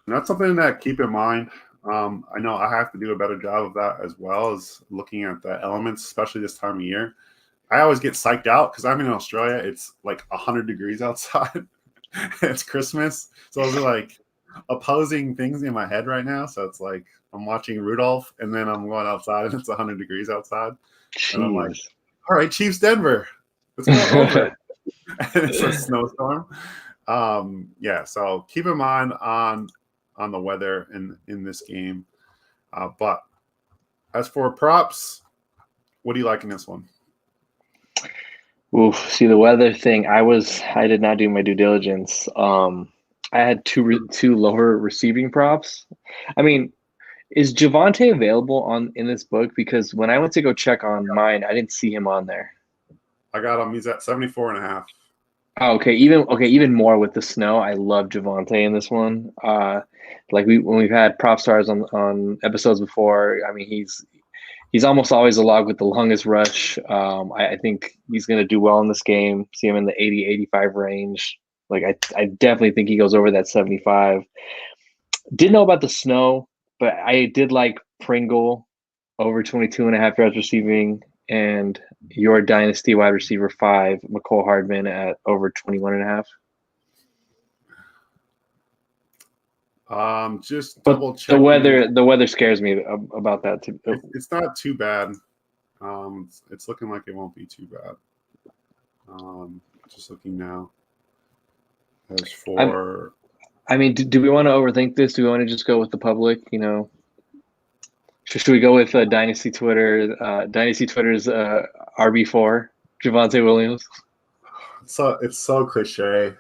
that's something that keep in mind. I know I have to do a better job of that as well as looking at the elements, especially this time of year. I always get psyched out because I'm in Australia. It's like 100 degrees outside. It's Christmas. So those are like opposing things in my head right now. So it's like I'm watching Rudolph and then I'm going outside and it's 100 degrees outside. Jeez. And I'm like, all right, Chiefs Denver. Let's go over. And it's a snowstorm. Yeah, so keep in mind on the weather in this game. But as for props, what do you like in this one? Oof, see the weather thing. I did not do my due diligence. I had two lower receiving props. I mean, is Javonte available in this book? Because when I went to go check on mine, I didn't see him on there. I got him. He's at 74.5. Oh, okay, even more with the snow. I love Javonte in this one. Like when we've had prop stars on episodes before. I mean, he's almost always a log with the longest rush. I think he's going to do well in this game. See him in the 80, 85 range. Like I definitely think he goes over that 75. Didn't know about the snow, but I did like Pringle over 22.5 yards receiving, and your dynasty wide receiver 5, McCole Hardman, at over 21.5. Just But double checking. the weather scares me about that too. It's not too bad. It's looking like it won't be too bad. Just looking now. As for, I mean, do we want to overthink this? Do we want to just go with the public? You know, should we go with Dynasty Twitter? Dynasty Twitter's RB4, Javonte Williams. It's so cliche.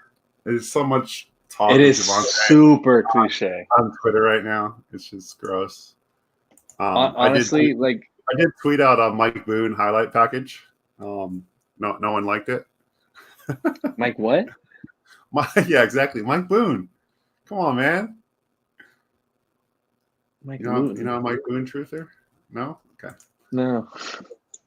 There's so much talk. It is super cliche on Twitter right now. It's just gross. Honestly, I did tweet out a Mike Boone highlight package. No one liked it. Mike what? Yeah, exactly. Mike Boone. Come on, man. Mike you know Mike Boone truther? No? Okay. No.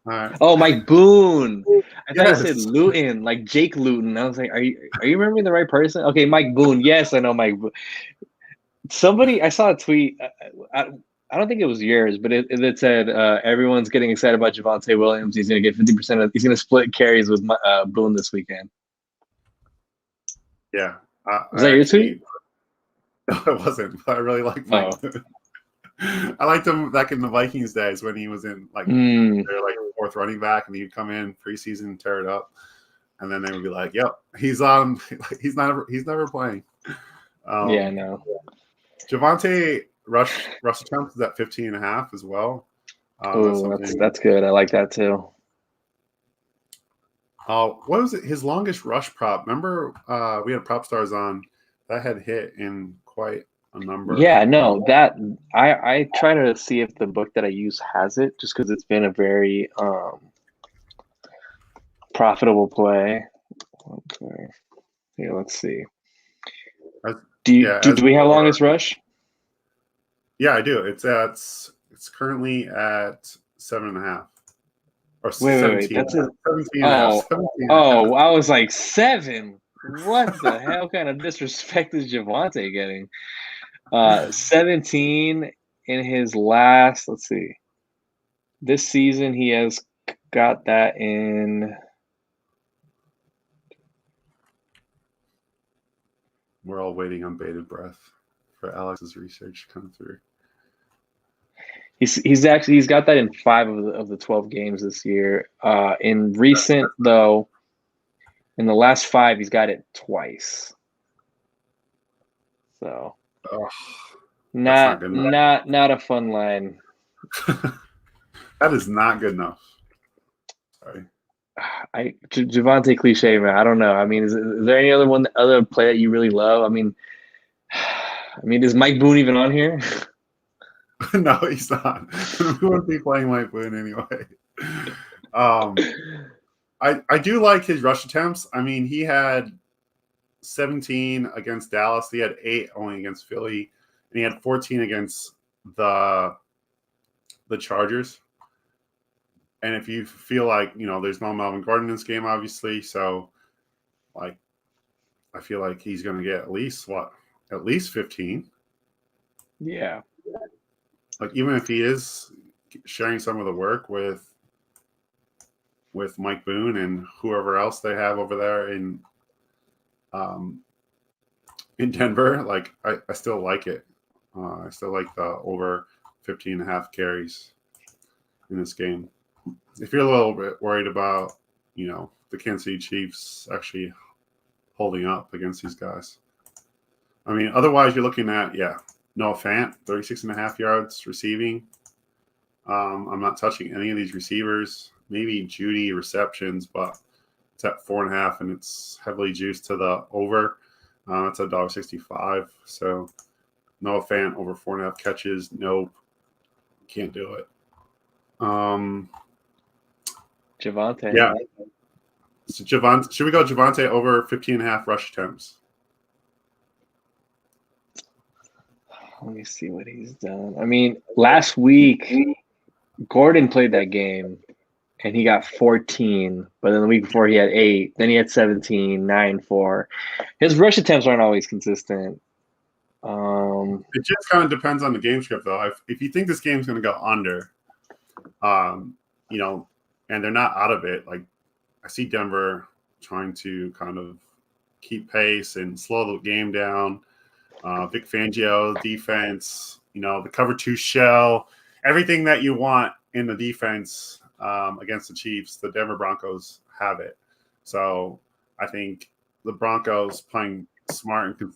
All right. Oh, Mike Boone. I thought I said Luton, like Jake Luton. I was like, are you remembering the right person? Okay, Mike Boone. Yes, I know Mike Boone. I saw a tweet. I don't think it was yours, but it said everyone's getting excited about Javonte Williams. He's going to get 50%. He's going to split carries with Boone this weekend. Yeah. Was that your tweet? No, it wasn't. But I really like Mike. I liked him back in the Vikings days when he was in they're like fourth running back, and he'd come in preseason and tear it up, and then they would be like, "Yep, he's on. He's never playing." Yeah, no. Javonte rush attempts is at 15.5 as well. That's good. I like that too. What was it? His longest rush prop. Remember, we had prop stars on that had hit in quite a number. Yeah, no, that I try to see if the book that I use has it, just because it's been a very profitable play. Okay, here, let's see. Do we have longest rush? Yeah, I do. It's currently at 7.5. Or wait, 17. That's 17. Oh, I was like 7. What the hell kind of disrespect is Javonte getting? 17 in his last, let's see. This season he has got that in. We're all waiting on bated breath for Alex's research to come through. He's got that in 5 of the 12 games this year. In recent though, in the last 5, he's got it twice. So not a fun line. That is not good enough. Sorry. Javonte cliche, man. I don't know. I mean, is there any other play that you really love? I mean, is Mike Boone even on here? No, he's not. We wouldn't be playing Mike Boone anyway. I do like his rush attempts. I mean, he had 17 against Dallas. He had 8 only against Philly, and he had 14 against the Chargers. And if you feel like, there's no Melvin Gordon in this game, obviously, so like I feel like he's going to get at least 15. Yeah. Like, even if he is sharing some of the work with Mike Boone and whoever else they have over there in Denver, like I still like it. I still like the over 15.5 carries in this game. if you're a little bit worried about, the Kansas City Chiefs actually holding up against these guys. I mean, otherwise you're looking at, Noah Fant, 36.5 yards receiving. I'm not touching any of these receivers. Maybe Judy receptions, but it's at 4.5, and it's heavily juiced to the over. It's at $1.65. So Noah Fant over 4.5 catches. Nope, can't do it. Javonte. Yeah. So Javonte, should we go Javonte over 15.5 rush attempts? Let me see what he's done. I mean, last week Gordon played that game and he got 14, but then the week before he had 8, then he had 17, 9, 4. His rush attempts aren't always consistent. It just kind of depends on the game script, though. If you think this game's going to go under, and they're not out of it, like I see Denver trying to kind of keep pace and slow the game down. Vic Fangio defense, the cover 2 shell, everything that you want in the defense against the Chiefs, the Denver Broncos have it. So I think the Broncos playing smart and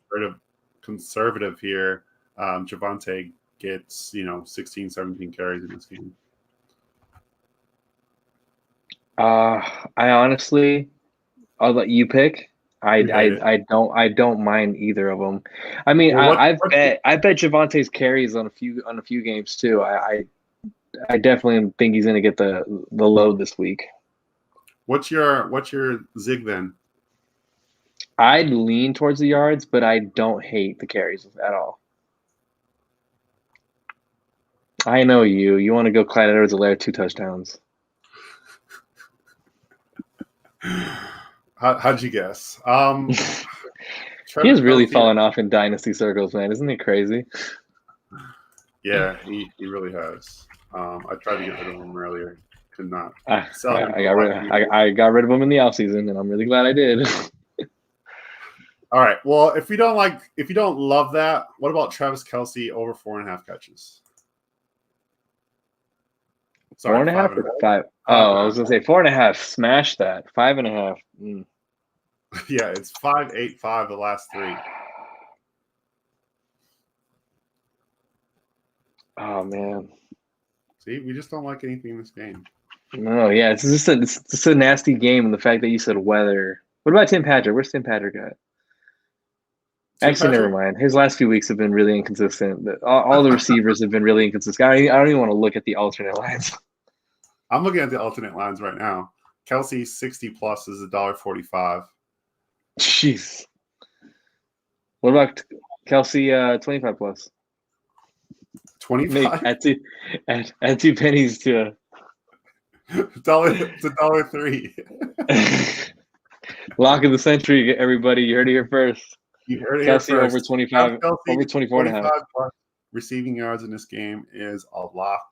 conservative here. Javonte gets 16, 17 carries in this game. I'll let you pick. I don't mind either of them. I mean, I bet Javonte's carries on a few games too. I definitely think he's going to get the load this week. What's your zig then? I'd lean towards the yards, but I don't hate the carries at all. I know you want to go Clyde Edwards-Helaire 2 touchdowns. How'd you guess? He's really fallen off in dynasty circles, man. Isn't he crazy? Yeah, he really has. I tried to get rid of him earlier. Could not. I got rid of him in the offseason, and I'm really glad I did. All right. Well, if you don't love that, what about Travis Kelce over 4.5 catches? Sorry, 4.5 or 5? Oh, I was gonna say 4.5. Smash that. 5.5. Yeah, it's 5, 8, 5 the last 3. Oh man. See, we just don't like anything in this game. No, yeah, it's just a nasty game, and the fact that you said weather. What about Tim Patrick? Where's Tim Patrick at? Actually, never mind. His last few weeks have been really inconsistent. All the receivers have been really inconsistent. I don't even want to look at the alternate lines. I'm looking at the alternate lines right now. Kelce 60 plus is $1.45. Jeez. What about Kelce 25 plus? 25? Add 2 pennies to it's $1.03. Lock of the century, everybody. You heard it here first. You heard it Kelce here first. over 25, over 24.5. Receiving yards in this game is a lock.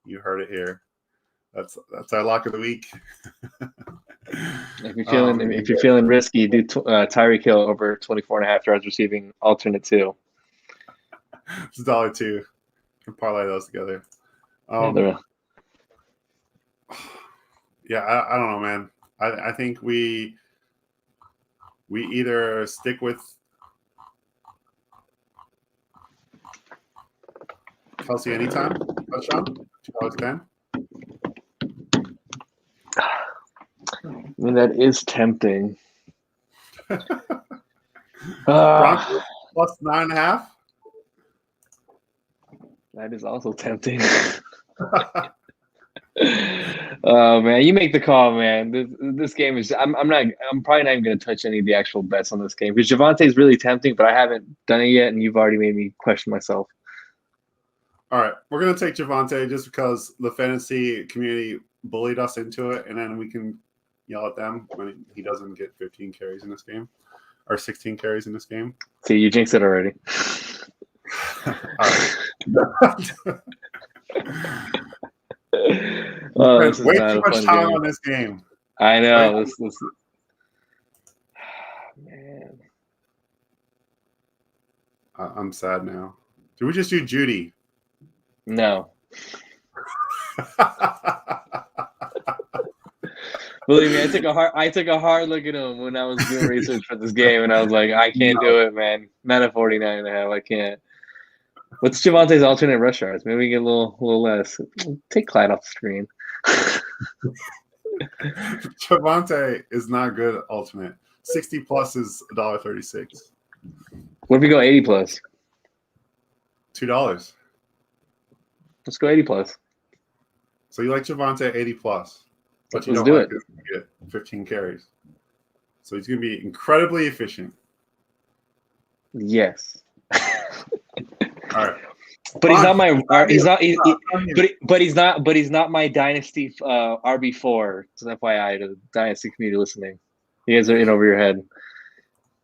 You heard it here. That's our lock of the week. If you're feeling risky, do Tyreek Hill over 24.5 yards receiving, alternate 2. It's $1.02. You can parlay those together. Yeah, I don't know, man. I think we either stick with Kelce anytime touchdown, $2.10. I mean, that is tempting. Broncos plus 9.5. That is also tempting. Oh man, you make the call, man. This game is. I'm probably not even going to touch any of the actual bets on this game because Javonte is really tempting, but I haven't done it yet, and you've already made me question myself. All right, we're going to take Javonte just because the fantasy community bullied us into it, and then we can yell at them when he doesn't get 15 carries in this game or 16 carries in this game. See, you jinxed it already. Way too much time on this game. I know. This man. I'm sad now. Did we just do Judy? No. Believe me, I took a hard look at him when I was doing research for this game, and I was like, I can't do it, man. Not at 49.5. I can't. What's Javante's alternate rush yards? Maybe we get a little less. Take Clyde off the screen. Javante is not good alternate. 60 plus is $1.36. What if we go 80 plus? $2. Let's go 80 plus. So you like Javante 80 plus, but you Let's don't do like him to get 15 carries. So he's going to be incredibly efficient. Yes. All right. But he's not my. But he's not my dynasty RB4. It's an FYI to the dynasty community listening. You guys are in over your head.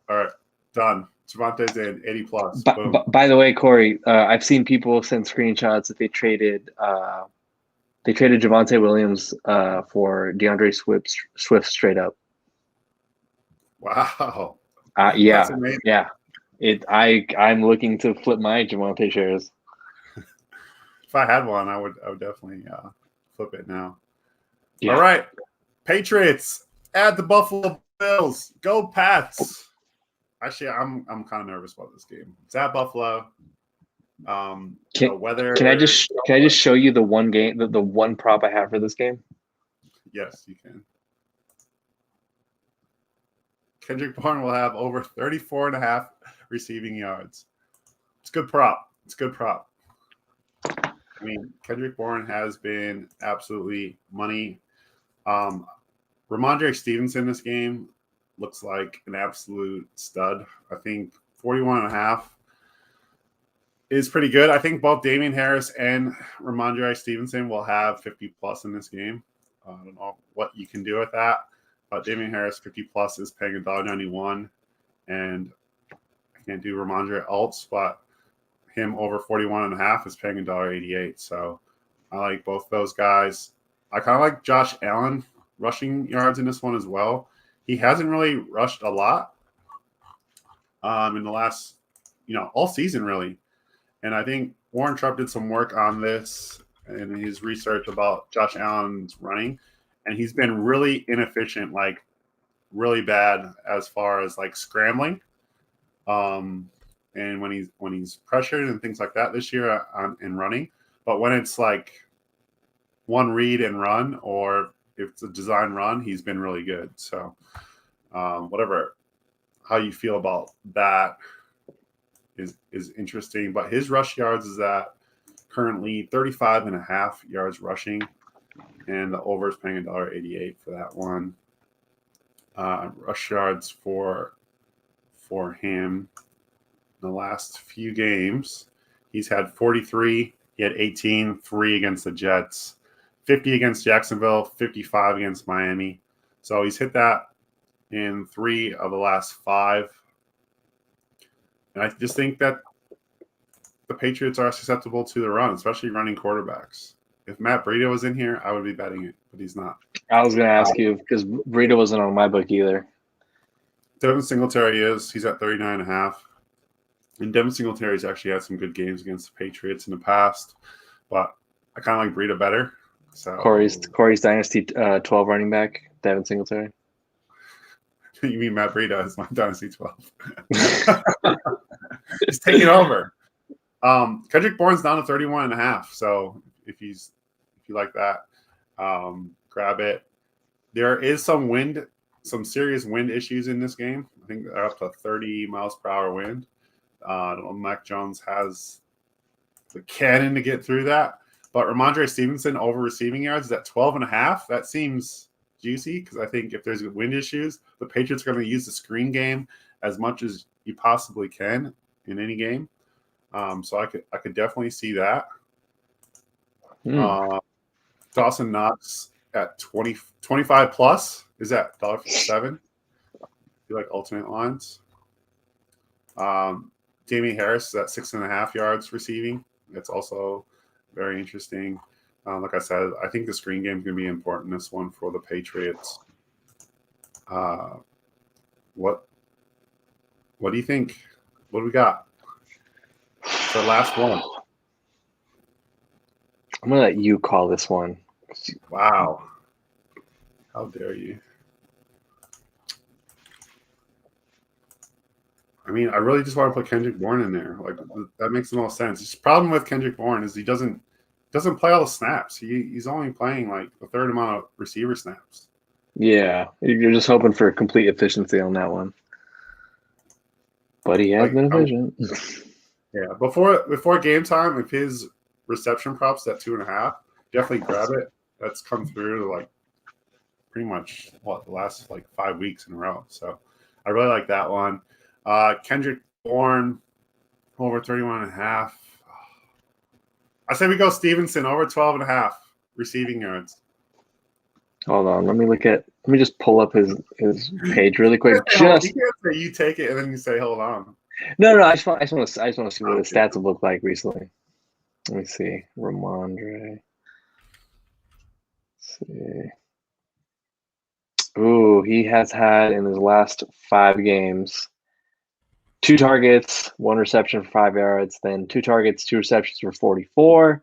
All right, done. Javante's in 80 plus. By the way, Corey, I've seen people send screenshots that they traded Javonte Williams for DeAndre Swift straight up. Wow. Yeah. I'm looking to flip my Javonte shares. If I had one, I would definitely flip it now. Yeah. All right, Patriots at the Buffalo Bills. Go Pats! Actually, I'm kind of nervous about this game. It's at Buffalo. Weather. Can I just show you the one game, the one prop I have for this game? Yes, you can. Kendrick Bourne will have over 34.5 receiving yards. It's a good prop. I mean, Kendrick Bourne has been absolutely money. Ramondre Stevenson this game looks like an absolute stud. I think 41.5 is pretty good. I think both Damian Harris and Ramondre Stevenson will have 50 plus in this game. I don't know what you can do with that, but Damian Harris 50 plus is paying $1.91, and I can't do Ramondre alts, but him over 41.5 is paying $1.88. So I like both those guys. I kind of like Josh Allen rushing yards in this one as well. He hasn't really rushed a lot in the last, all season really. And I think Warren Trupp did some work on this in his research about Josh Allen's running, and he's been really inefficient, like really bad as far as like scrambling. And when he's pressured and things like that this year in running, but when it's like one read and run, or if it's a design run, he's been really good. So whatever, how you feel about that is interesting. But his rush yards is at currently 35.5 yards rushing, and the over is paying $1.88 for that one. Rush yards for him in the last few games, he's had 43. He had 18, 3 against the Jets, 50 against Jacksonville, 55 against Miami. So he's hit that in 3 of the last 5. And I just think that the Patriots are susceptible to the run, especially running quarterbacks. If Matt Breida was in here, I would be betting it, but he's not. I was going to ask you because Breida wasn't on my book either. Devin Singletary is. He's at 39.5. And Devin Singletary's actually had some good games against the Patriots in the past, but I kind of like Breida better. So Corey's Dynasty 12 running back, Devin Singletary. You mean Matt Breida is my Dynasty 12. He's taking over. Kendrick Bourne's down to 31.5. So if you like that, grab it. There is some serious wind issues in this game. I think they're up to 30 miles per hour wind. Mac Jones has the cannon to get through that. But Ramondre Stevenson over receiving yards is at 12.5. That seems juicy because I think if there's wind issues, the Patriots are going to use the screen game as much as you possibly can in any game. So I could definitely see that. Dawson Knox at 25 plus is at $1.57. You like alternate lines? Damian Harris is at 6.5 yards receiving. That's also very interesting. Like I said, I think the screen game is going to be important in this one for the Patriots. What do you think? What do we got? The last one. I'm going to let you call this one. Wow. How dare you? I mean, I really just want to put Kendrick Bourne in there. Like that makes the most sense. The problem with Kendrick Bourne is he doesn't play all the snaps. He's only playing like a third amount of receiver snaps. Yeah, you're just hoping for complete efficiency on that one. But he has been efficient. Yeah, before game time, if his reception props at 2.5, definitely grab it. That's come through like pretty much the last like 5 weeks in a row. So I really like that one. Kendrick Bourne over 31.5. I say we go Stevenson over 12.5 receiving yards. Hold on, let me just pull up his page really quick. You can't say you take it and then you say hold on. No, I just want to see what his stats have looked like recently. Let me see, Ramondre. Let's see. Ooh, he has had in his last 5 games 2 targets, 1 reception for 5 yards, then 2 targets, 2 receptions for 44,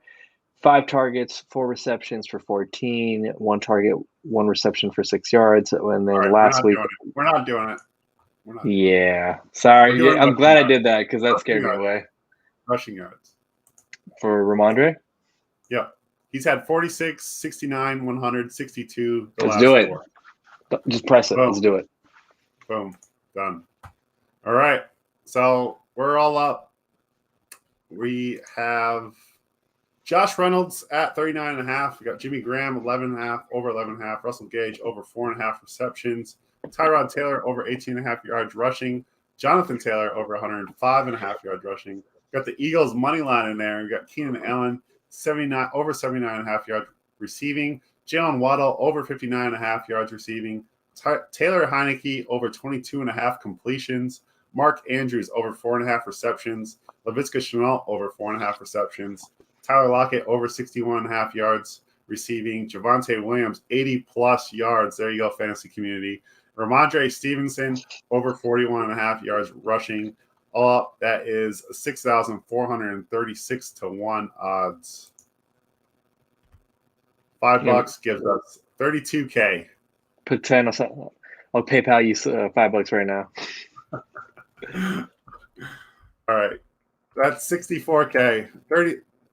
5 targets, 4 receptions for 14, 1 target, 1 reception for 6 yards, and then last week we're not doing it. Yeah, sorry. I'm glad I did that because that scared me away. Rushing yards for Ramondre. Yeah, he's had 46, 69, 100, 62. Let's do it. 4. Just press it. Boom. Let's do it. Boom. Done. All right. So we're all up. We have Josh Reynolds at 39.5. We got Jimmy Graham 11.5, over 11.5. Russell Gage over 4.5 receptions. Tyrod Taylor over 18.5 yards rushing. Jonathan Taylor over 105.5 yards rushing. Got the Eagles money line in there. We got Keenan Allen over 79.5 yards receiving. Jalen Waddle over 59.5 yards receiving. Taylor Heineke over 22.5 completions. Mark Andrews over 4.5 receptions. Laviska Shenault over 4.5 receptions. Tyler Lockett over 61.5 yards receiving. Javonte Williams 80+ yards. There you go, fantasy community. Ramondre Stevenson over 41.5 yards rushing. All up, that is 6,436 to 1 odds. $5 gives us 32K. Put 10. I'll PayPal you $5 right now. All right, that's 64K.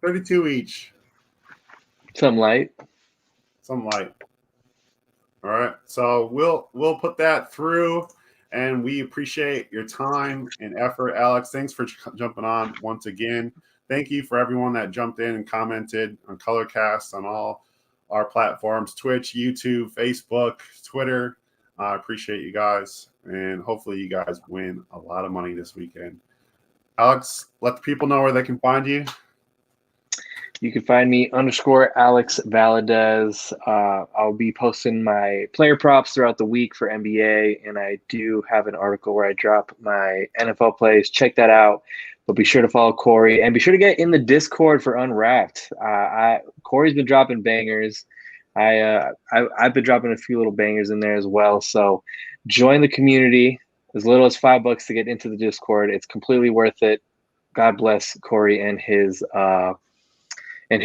32 each. Some light. All right, so we'll put that through, and we appreciate your time and effort, Alex. Thanks for jumping on once again. Thank you for everyone that jumped in and commented on Colorcast on all our platforms: Twitch, YouTube, Facebook, Twitter. I appreciate you guys, and hopefully you guys win a lot of money this weekend. Alex, let the people know where they can find you. You can find me _Alex Valadez. I'll be posting my player props throughout the week for NBA, and I do have an article where I drop my NFL plays. Check that out. But be sure to follow Corey, and be sure to get in the Discord for Unwrapped. Corey's been dropping bangers. I've been dropping a few little bangers in there as well. So join the community. As little as $5 to get into the Discord. It's completely worth it. God bless Corey and his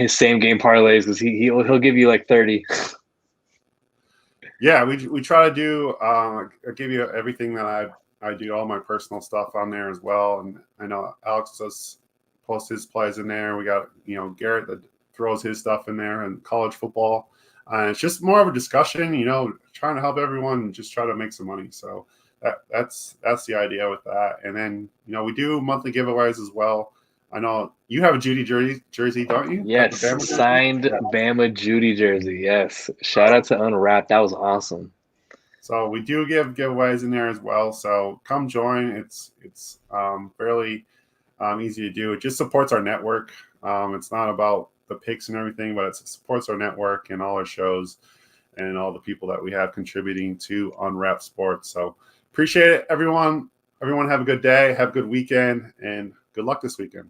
same game parlays, because he'll give you like 30. Yeah, we try to do. I give you everything that I do, all my personal stuff on there as well. And I know Alex does post his plays in there. We got Garrett that throws his stuff in there, and college football. It's just more of a discussion, trying to help everyone just try to make some money. So that's the idea with that. And then we do monthly giveaways as well. I know you have a Judy jersey, don't you? Yes, signed Bama Judy jersey. Yes. Shout out to Unwrapped. That was awesome. So we do give giveaways in there as well. So come join. It's fairly easy to do. It just supports our network. It's not about the picks and everything, but it supports our network and all our shows and all the people that we have contributing to Unwrapped Sports. So appreciate it, everyone. Everyone have a good day. Have a good weekend, and good luck this weekend.